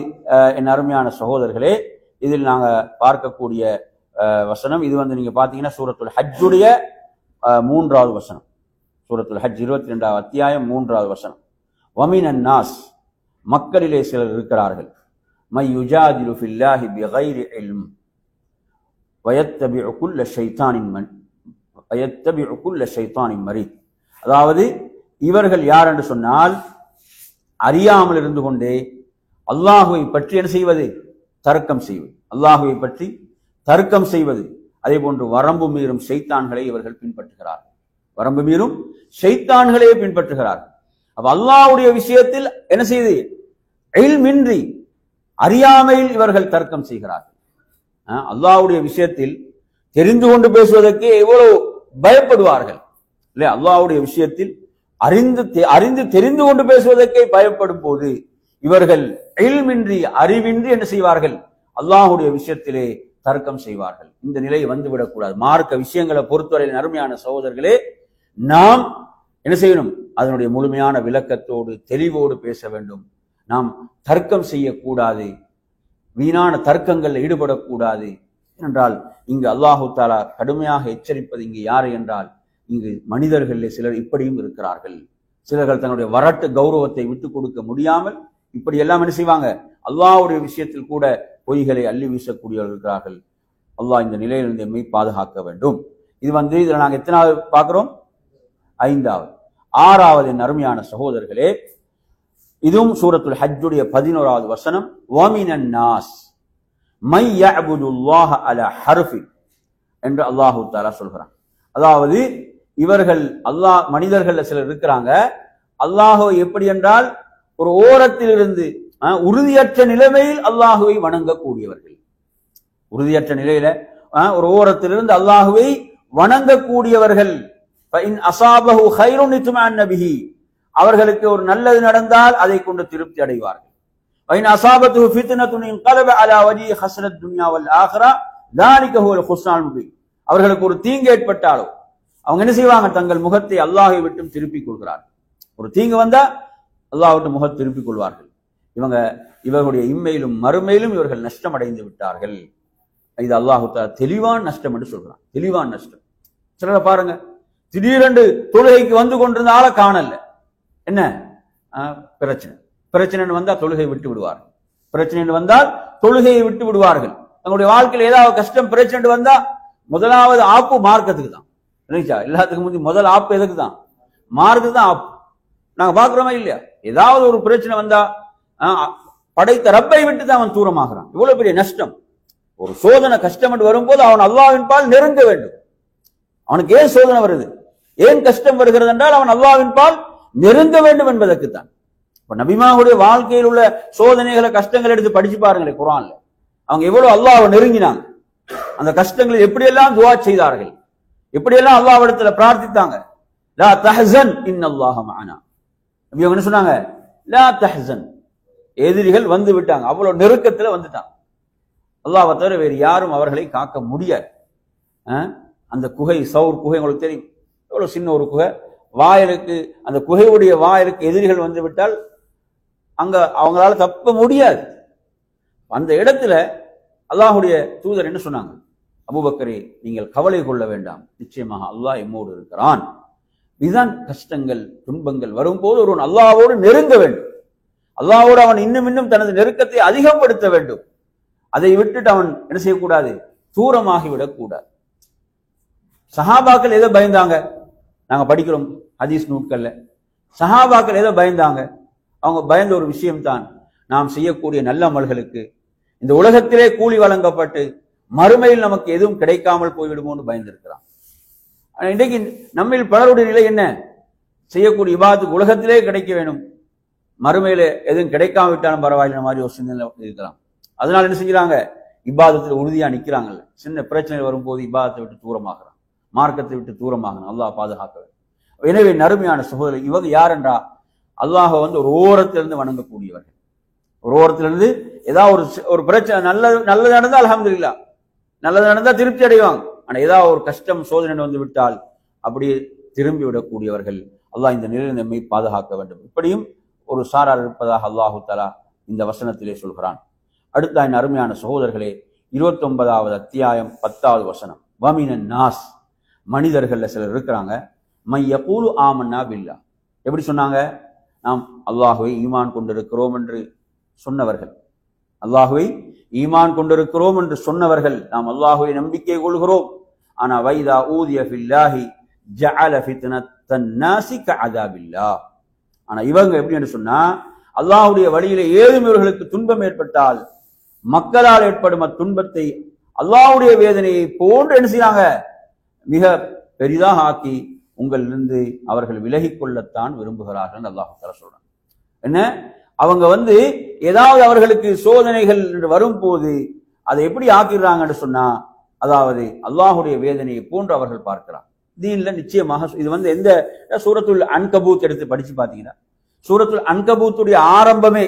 என் அருமையான சகோதரர்களே, இதில் நாங்க பார்க்கக்கூடிய வசனம் இது வந்து நீங்க பாத்தீங்கன்னா சூரத்துல் ஹஜ்ஜுடைய 3வது வசனம். சூரத்துல் ஹஜ் 22வது அத்தியாயம் 3வது வசனம். வமினன் நாஸ், மக்களிலே சிலர் இருக்கிறார்கள், மை யுஜாதிலு ஃபில்லாஹி பிகைரி இல்ம் வயத்தபிஉ குல்ல ஷைத்தானின் மரீத். அதாவது இவர்கள் யார் என்று சொன்னால், அறியாமல் இருந்து கொண்டே அல்லாஹுவை பற்றி என்ன செய்வது, தர்க்கம் செய்வது, அல்லாஹுவை பற்றி தர்க்கம் செய்வது. அதே போன்று வரம்பு மீறும் ஷைத்தான்களை இவர்கள் பின்பற்றுகிறார்கள், வரம்பு மீறும் ஷைத்தான்களே பின்பற்றுகிறார்கள். அப்ப அல்லாஹ்வுடைய விஷயத்தில் என்ன செய்து, இல்மின்றி அறியாமையில் இவர்கள் தர்க்கம் செய்கிறார்கள். அல்லாஹ்வுடைய விஷயத்தில் தெரிந்து கொண்டு பேசுவதற்கே எவ்வளவு பயப்படுவார்கள் இல்லையா, அல்லாஹ்வுடைய விஷயத்தில் அறிந்து தெரிந்து கொண்டு பேசுவதற்கே பயப்படும் போது இவர்கள் இல்மின்றி அறிவின்றி என்ன செய்வார்கள், அல்லாஹ்வுடைய விஷயத்திலே தர்க்கம் செய்வார்கள். இந்த நிலை வந்துவிடக்கூடாது. மார்க்க விஷயங்களை பொறுத்தவரையில் அருமையான சகோதரர்களே, நாம் என்ன செய்யணும், அதனுடைய முழுமையான விளக்கத்தோடு தெளிவோடு பேச வேண்டும். நாம் தர்க்கம் செய்யக்கூடாது, வீணான தர்க்கங்களில் ஈடுபடக்கூடாது. என்றால் இங்கு அல்லாஹு தாலா கடுமையாக எச்சரிப்பது இங்கு யாரு என்றால், இங்கு மனிதர்களில் சிலர் இப்படியும் இருக்கிறார்கள். சிலர்கள் தன்னுடைய வரட்டு கௌரவத்தை விட்டுக் கொடுக்க முடியாமல் இப்படி எல்லாம் என்ன செய்வாங்க, அல்லாஹ்வுடைய விஷயத்தில் கூட பொய்களை அள்ளி வீசக்கூடியவர்கள் இருக்கிறார்கள். அல்லாஹ் இந்த நிலையிலிருந்து எம்மை பாதுகாக்க வேண்டும். இது வந்து இதுல நாங்கள் எத்தனாவது பார்க்கிறோம், 5வது. 6வது என் அருமையான சகோதரர்களே, இதுவும் சூரத்துல் ஹஜ்ஜுடைய 11வது வசனம். வமினன் நாஸ் மை யஅபுதுல்லாஹ அலா ஹர்ஃபி என்று அல்லாஹு தஆலா சொல்கிறான். அதாவது இவர்கள் மனிதர்கள் சிலர் இருக்கிறாங்க, அல்லாஹுவை எப்படி என்றால் ஒரு ஓரத்தில் இருந்து உறுதியற்ற நிலைமையில் அல்லாஹுவை வணங்கக்கூடியவர்கள். உறுதியற்ற நிலையில ஒரு ஓரத்திலிருந்து அல்லாஹுவை வணங்கக்கூடியவர்கள். அவர்களுக்கு ஒரு நல்லது நடந்தால் அதை கொண்டு திருப்தி அடைவார்கள். அவர்களுக்கு ஒரு தீங்கு ஏற்பட்டாலோ அவங்க என்ன செய்வாங்க, தங்கள் முகத்தை அல்லாஹை விட்டும் திருப்பிக் கொள்கிறார்கள். ஒரு தீங்கு வந்தா அல்லாஹ் விட்டு முகத்தை திருப்பிக் கொள்வார்கள். இவர்களுடைய இம்மையிலும் மறுமையிலும் இவர்கள் நஷ்டம் அடைந்து விட்டார்கள். இது அல்லாஹு தஆலா தெளிவான நஷ்டம் என்று சொல்றான். தெளிவான நஷ்டம். சிலரை பாருங்க, திடீரென்று தொழுகைக்கு வந்து கொண்டிருந்த ஆளை காணல. என்ன பிரச்சனை வந்தா தொழுகை விட்டு விடுவார்கள். பிரச்சனை வந்தால் தொழுகையை விட்டு விடுவார்கள். தங்களுடைய வாழ்க்கையில் ஏதாவது கஷ்டம் பிரச்சனை வந்தா முதலாவது ஆப்பு மார்க்கத்துக்கு தான். எல்லாத்துக்கும் முந்தி முதல் ஆப்பு எதுக்கு தான்? மார்க்கத்துக்கு தான் ஆப்பு. நாங்க பாக்குறோமா இல்லையா? ஏதாவது ஒரு பிரச்சனை வந்தா படைத்த ரப்பை விட்டு தான் அவன் தூரமாகிறான். இவ்வளவு பெரிய நஷ்டம். ஒரு சோதனை கஷ்டம் என்று வரும்போது அவன் அல்லாஹ்வின் பால் நெருங்க வேண்டும். அவனுக்கு ஏன் சோதனை வருது, ஏன் கஷ்டம் வருகிறது என்றால் அவன் அல்லாஹ்வின் பால் நெருங்க வேண்டும் என்பதற்குத்தான். இப்ப நபிமாவுடைய வாழ்க்கையில் உள்ள சோதனைகளை கஷ்டங்களை எடுத்து படிச்சு பாருங்களேன். குர்ஆன்ல அவங்க எவ்வளவு அல்லாஹ்வை நெருங்கினாங்க, அந்த கஷ்டங்களில் எப்படியெல்லாம் துஆ செய்தார்கள், எப்படியெல்லாம் அல்லாஹ்விடத்துல பிரார்த்தித்தாங்க. லா தஹ்சன் இன்னல்லாஹ மஅனா. நபி அவங்க என்ன சொன்னாங்க? லா தஹ்சன். எதிரிகள் வந்து விட்டாங்க, அவ்வளவு நெருக்கத்துல வந்துட்டாங்க. அல்லாஹ்வை தவிர வேறு யாரும் அவர்களை காக்க முடியாது. அந்த குகை, சவுர் குகை உங்களுக்கு தெரியும், எவ்வளவு சின்ன ஒரு குகை. வாயிலுக்கு, அந்த குகையுடைய வாயிலுக்கு எதிரிகள் வந்து விட்டால் அங்க அவங்களால தப்ப முடியாது. அந்த இடத்துல அல்லாஹ்வுடைய தூதர் என்ன சொன்னாங்க? அபூபக்கரே, நீங்கள் கவலை கொள்ள வேண்டாம், நிச்சயமாக அல்லாஹ் எம்மோடு இருக்கிறான். இதுதான் கஷ்டங்கள் துன்பங்கள் வரும்போது ஒருவன் அல்லாஹ்வோடு நெருங்க வேண்டும். அல்லாஹ்வோடு அவன் இன்னும் இன்னும் தனது நெருக்கத்தை அதிகப்படுத்த வேண்டும். அதை விட்டுட்டு அவன் என்ன செய்யக்கூடாது? தூரமாகிவிடக் கூடாது. சஹாபாக்கள் எதை பயந்தாங்க? நாங்க படிக்கிறோம் ஹதீஸ் நூட்கள்ல. சஹாபாக்கள் எதை பயந்தாங்க? அவங்க பயந்த ஒரு விஷயம்தான், நாம் செய்யக்கூடிய நல்ல அமல்களுக்கு இந்த உலகத்திலே கூலி வழங்கப்பட்டு மறுமையில் நமக்கு எதுவும் கிடைக்காமல் போய்விடுமோன்னு பயந்திருக்கிறான். இன்றைக்கு நம்மில் பலருடைய நிலை என்ன? செய்யக்கூடிய இபாதத்துக்கு உலகத்திலே கிடைக்க வேணும், மறுமையில எதுவும் கிடைக்காவிட்டாலும் பரவாயில்லை மாதிரி ஒரு சிந்தனை இருக்கலாம். அதனால என்ன செஞ்சாங்க? இபாதத்தில் உறுதியா நிக்கிறாங்கல்ல. சின்ன பிரச்சனை வரும்போது இபாதத்தை விட்டு தூரமாகிறான், மார்க்கத்தை விட்டு தூரமாகணும். அல்லாஹ் பாதுகாக்க வேண்டும். எனவே நறுமையான சகோதரர், இவங்க யார் என்றா அல்லாஹ் ஒரு ஓரத்திலிருந்து வணங்கக்கூடியவர்கள். ஒரு ஓரத்திலிருந்து ஏதாவது ஒரு பிரச்சனை நல்லது நடந்தா அல்ஹம்துலில்லாஹ், நல்லது நடந்தா திருப்தி அடைவாங்க. ஆனா ஏதாவது ஒரு கஷ்டம் சோதனை வந்து விட்டால் அப்படியே திரும்பி விடக்கூடியவர்கள். அல்லாஹ் இந்த நிலையில் நம்மை பாதுகாக்க வேண்டும். இப்படியும் ஒரு சாரார் இருப்பதாக அல்லாஹு தஆலா இந்த வசனத்திலே சொல்கிறான். அடுத்த என் அருமையான சகோதரர்களே, 29வது அத்தியாயம் 10வது வசனம். வமினன் நாஸ், மனிதர்கள்ல சிலர் இருக்கிறாங்க, மை யகூலு ஆமன்னா பில்லாஹ். எப்படி சொன்னாங்க? நாம் அல்லாஹ்வை ஈமான் கொண்டிருக்கிறோம் என்று சொன்னவர்கள், அல்லாஹ்வை ஈமான் கொண்டிருக்கிறோம் என்று சொன்னவர்கள், நாம் அல்லாஹ்வை நம்பிக்கை கொள்கிறோம். ஆனா வைதா ஊதிய ஃபில்லாஹி ஜஅல ஃபித்னத்தன் நாஸி கஅதாபில்லாஹ். ஆனா இவங்க எப்படி என்று சொன்னா, அல்லாஹ்வுடைய வழியிலே ஏதும் இவர்களுக்கு துன்பம் ஏற்பட்டால் மக்களால் ஏற்படும் அத்துன்பத்தை அல்லாஹ்வுடைய வேதனையை போன்று என்ன செய்றாங்க? மிக பெரிதாக ஆக்கி உங்களிலிருந்து அவர்கள் விலகிக் கொள்ளத்தான் விரும்புகிறார்கள் அல்லாஹ் தஆலா சொல்றாங்க. என்ன, அவங்க ஏதாவது அவர்களுக்கு சோதனைகள் வரும்போது அதை எப்படி ஆக்கிடுறாங்கன்னு சொன்னா, அதாவது அல்லாஹ்வுடைய வேதனையை போன்று அவர்கள் பார்க்கிறார். தீன்ல நிச்சயமாக இது எந்த சூரத்துல் அன்கபூத் எடுத்து படிச்சு பாத்தீங்கன்னா, சூரத்துல் அன்கபூத்துடைய ஆரம்பமே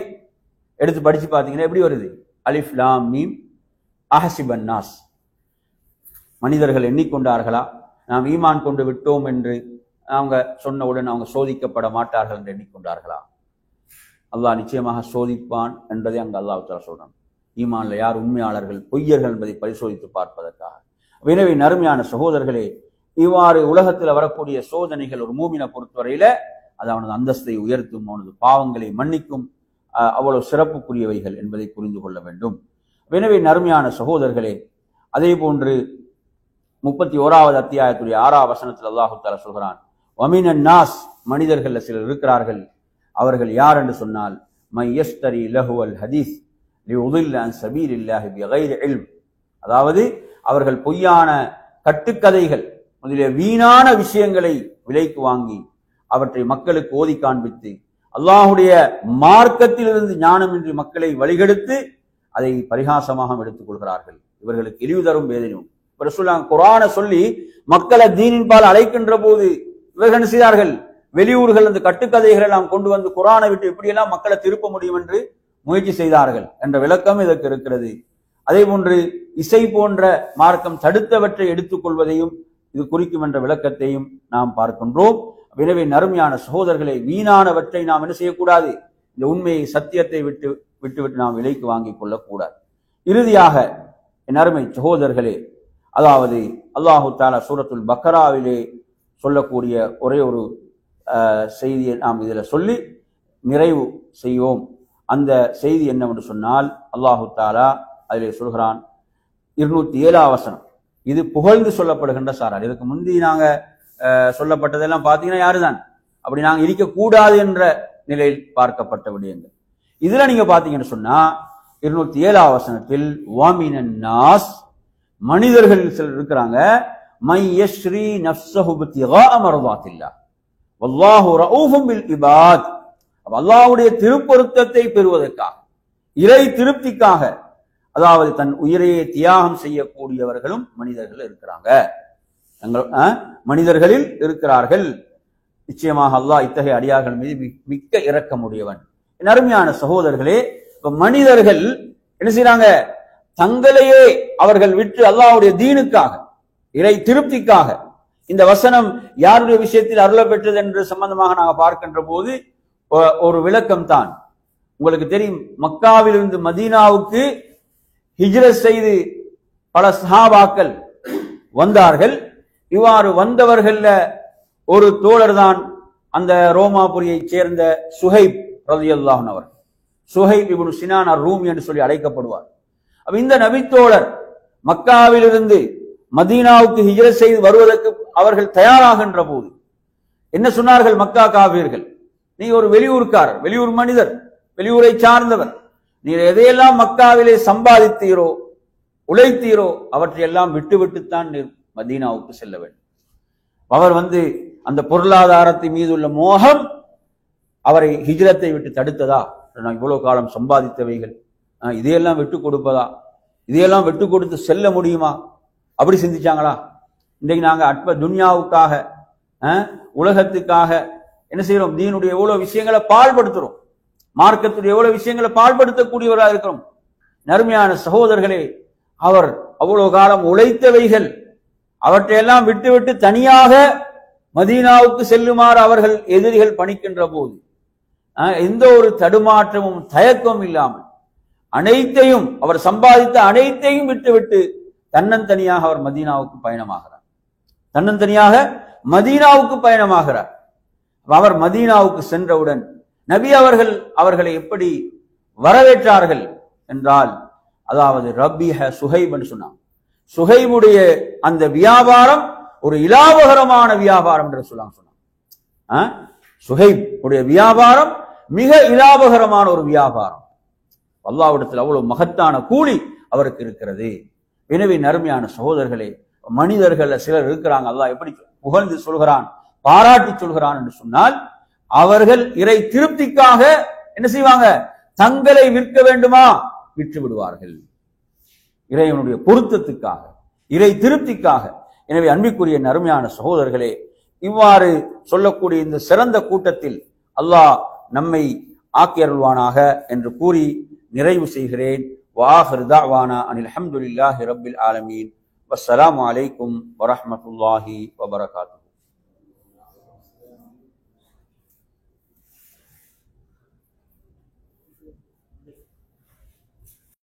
எடுத்து படிச்சு பாத்தீங்கன்னா எப்படி வருது? அலிஃப் லாம் மீம் அஹசிபன் நாஸ். மனிதர்கள் எண்ணிக்கொண்டார்களா நாம் ஈமான் கொண்டு விட்டோம் என்று அவங்க சொன்னவுடன் அவங்க சோதிக்கப்பட மாட்டார்கள் என்று எண்ணிக்கொண்டார்களா? அல்லாஹ் நிச்சயமாக சோதிப்பான் என்பதை அங்கு அல்லாஹ் தஆலா சொல்றான். ஈமான்ல யார் உண்மையாளர்கள் பொய்யர்கள் என்பதை பரிசோதித்து பார்ப்பதற்காக. எனவே நறுமையான சகோதரர்களே, இவ்வாறு உலகத்தில் வரக்கூடிய சோதனைகள் ஒரு மூமினை பொறுத்தவரையில அது அவனது அந்தஸ்தை உயர்த்தும், அவனது பாவங்களை மன்னிக்கும், அவ்வளவு சிறப்புக்குரியவைகள் என்பதை புரிந்து கொள்ள வேண்டும். எனவே நறுமையான சகோதரர்களே, அதே போன்று 31வது அத்தியாயத்துடைய 6வது வசனத்தில் அல்லாஹ் தஆலா சொல்கிறான், வமினன் நாஸ், மனிதர்கள் சிலர் இருக்கிறார்கள், அவர்கள் யார் என்று சொன்னால், மை யஸ்தரி லஹுவல் ஹதீஸ் லியுதில்ல அன் சபீலில்லாஹி பிகைரி இல்ம். அதாவது அவர்கள் பொய்யான கட்டுக்கதைகள் முதலிய வீணான விஷயங்களை விலைக்கு வாங்கி அவற்றை மக்களுக்கு ஓதி காண்பித்து அல்லாஹுடைய மார்க்கத்திலிருந்து ஞானமின்றி மக்களை வழிகெடுத்து அதை பரிகாசமாக எடுத்துக் கொள்கிறார்கள். இவர்களுக்கு இழிவு தரும் வேதனையும். குர்ஆனை சொல்லி மக்களை தீனின் பால் அழைக்கின்ற போது இவர்கள் என்ன செய்தார்கள்? வெளியூர்கள் அந்த கட்டுக்கதைகளை எல்லாம் கொண்டு வந்து குர்ஆனை விட்டு எப்படியெல்லாம் மக்களை திருப்ப முடியும் என்று முயற்சி செய்தார்கள் என்ற விளக்கம் இதற்கு இருக்கிறது. அதே போன்று இசை போன்ற மார்க்கம் தடுத்தவற்றை எடுத்துக் கொள்வதையும் இது குறிக்கும் என்ற விளக்கத்தையும் நாம் பார்க்கின்றோம். எனவே நறுமையான சகோதரர்களை, வீணானவற்றை நாம் என்ன செய்யக்கூடாது? இந்த உண்மையை சத்தியத்தை விட்டு நாம் விலைக்கு வாங்கிக் கொள்ளக்கூடாது. இறுதியாக என் அருமை சகோதரர்களே, அதாவது அல்லாஹு தஆலா சூரத்துல் பக்கராவிலே சொல்லக்கூடிய ஒரே ஒரு செய்தியை நாம் இதில் சொல்லி நிறைவு செய்வோம். அந்த செய்தி என்னவென்று சொன்னால், அல்லாஹு தஆலா அதிலே சொல்கிறான், 207 வசனம். இது புகழ்ந்து சொல்லப்படுகின்ற சாரார். இதுக்கு முந்தி நாங்க சொல்லப்பட்டதெல்லாம் பார்த்தீங்கன்னா யாருதான் அப்படி நாங்க இருக்கக்கூடாது என்ற நிலையில் பார்க்கப்பட்ட விடயங்கள். இதுல நீங்க பாத்தீங்கன்னு சொன்னா 207 வசனத்தில் வாமினன் நாஸ், மனிதர்கள் சிலர் இருக்கிறாங்க, மை யஸ்ரி நஃப்ஸஹு பித்திகா மர்தாத்தில்லாஹ் வல்லாஹு ரഊஃபும் பில் இபாத். அல்லாஹ்வுடைய திருப்பொருத்தத்தை பெறுவதற்காக, இறை திருப்திக்காக, அதாவது தன் உயிரையே தியாகம் செய்யக்கூடியவர்களும் மனிதர்கள் இருக்கிறாங்க, மனிதர்களில் இருக்கிறார்கள். நிச்சயமாக அல்லாஹ் இத்தகைய அடியார்கள் மீது மிக்க இரக்கமுடையவன். என் அருமையான சகோதரர்களே, மனிதர்கள் என்ன செய்யறாங்க, தங்களையே அவர்கள் விட்டு அல்லாஹ்வுடைய தீனுக்காக, இறை திருப்திக்காக. இந்த வசனம் யாருடைய விஷயத்தில் அருள பெற்றது என்று சம்பந்தமாக நாங்கள் பார்க்கின்ற போது ஒரு விளக்கம் தான். உங்களுக்கு தெரியும், மக்காவிலிருந்து மதீனாவுக்கு ஹிஜ்ரத் செய்து பல சஹாபாக்கள் வந்தார்கள். இவ்வாறு வந்தவர்கள்ல ஒரு தோழர் தான் அந்த ரோமாபுரியைச் சேர்ந்த சுஹைப் ரலியல்லாஹு அன்ஹு அவர். சுஹைப் இப்னு சினான் அர்-ரூமி என்று சொல்லி அழைக்கப்படுவார். அப்ப இந்த நபித்தோழர் மக்காவிலிருந்து மதீனாவுக்கு ஹிஜ்ரத் செய்து வருவதற்கு அவர்கள் தயாராகின்ற போது என்ன சொன்னார்கள் மக்கா காஃபிர்கள், நீ ஒரு வெளியூர்காரர், வெளியூர் மனிதர், வெளியூரை சார்ந்தவர், நீர் எதையெல்லாம் மக்காவிலே சம்பாதித்தீரோ உழைத்தீரோ அவற்றையெல்லாம் விட்டுவிட்டுத்தான் நீர் மதீனாவுக்கு செல்ல வேண்டும். அவர் அந்த பொருளாதாரத்தின் மீது உள்ள மோகம் அவரை ஹிஜ்ரத்தை விட்டு தடுத்ததா? நான் இவ்வளவு காலம் சம்பாதித்தவைகள் இதையெல்லாம் விட்டு கொடுப்பதா? இதையெல்லாம் விட்டு கொடுத்து செல்ல முடியுமா? அப்படி சிந்திச்சாங்களா? இன்றைக்கு நாங்க அற்ப துன்யாவுக்காக, உலகத்துக்காக என்ன செய்யறோம்? தீனுடைய எவ்வளவு விஷயங்களை பாழ்படுத்துறோம், மார்க்கத்துடைய எவ்வளவு விஷயங்களை பாழ்படுத்தக்கூடியவராக இருக்கிறோம். நறுமையான சகோதரர்களே, அவர் அவ்வளவு காலம் உழைத்தவைகள் அவற்றையெல்லாம் விட்டுவிட்டு தனியாக மதீனாவுக்கு செல்லுமாறு அவர்கள் எதிரிகள் பணிக்கின்ற போது எந்த ஒரு தடுமாற்றமும் தயக்கமும் இல்லாமல் அனைத்தையும், அவர் சம்பாதித்த அனைத்தையும் விட்டுவிட்டு தன்னந்தனியாக அவர் மதீனாவுக்கு பயணமாகிறார். தன்னந்தனியாக மதீனாவுக்கு பயணமாகிறார். அவர் மதீனாவுக்கு சென்றவுடன் நபி அவர்கள் அவர்களை எப்படி வரவேற்றார்கள் என்றால், அதாவது ரப்பிஹ சுஹைப் என்று சொன்னாங்க. சுஹைபுடைய அந்த வியாபாரம் ஒரு இலாபகரமான வியாபாரம் என்று சொன்னாங்க. சுஹைப் உடைய வியாபாரம் மிக இலாபகரமான ஒரு வியாபாரம். அல்லாஹ்விடத்தில் அவ்வளவு மகத்தான கூலி அவருக்கு இருக்கிறது. எனவே நறுமையான சகோதரர்களே, மனிதர்கள் சிலர் இருக்கிறாங்க, அல்லாஹ் எப்படி புகழ்ந்து சொல்கிறான், பாராட்டி சொல்கிறான் என்று சொன்னால், அவர்கள் இறை திருப்திக்காக என்ன செய்வாங்க, தங்களை விற்க வேண்டுமா விற்று விடுவார்கள், இறைவனுடைய பொருத்தத்துக்காக, இறை திருப்திக்காக. எனவே அன்பிற்குரிய நறுமையான சகோதரர்களே, இவ்வாறு சொல்லக்கூடிய இந்த சிறந்த கூட்டத்தில் அல்லாஹ் நம்மை ஆக்கியருள்வானாக என்று கூறி நிறைவு செய்கிறேன். வாஹிரு தஅவானா அனில் ஹம்துலில்லாஹி ரப்பில் ஆலமீன். வஸ்ஸலாமு அலைக்கும் வரஹ்மத்துல்லாஹி வபரகாத்துஹு.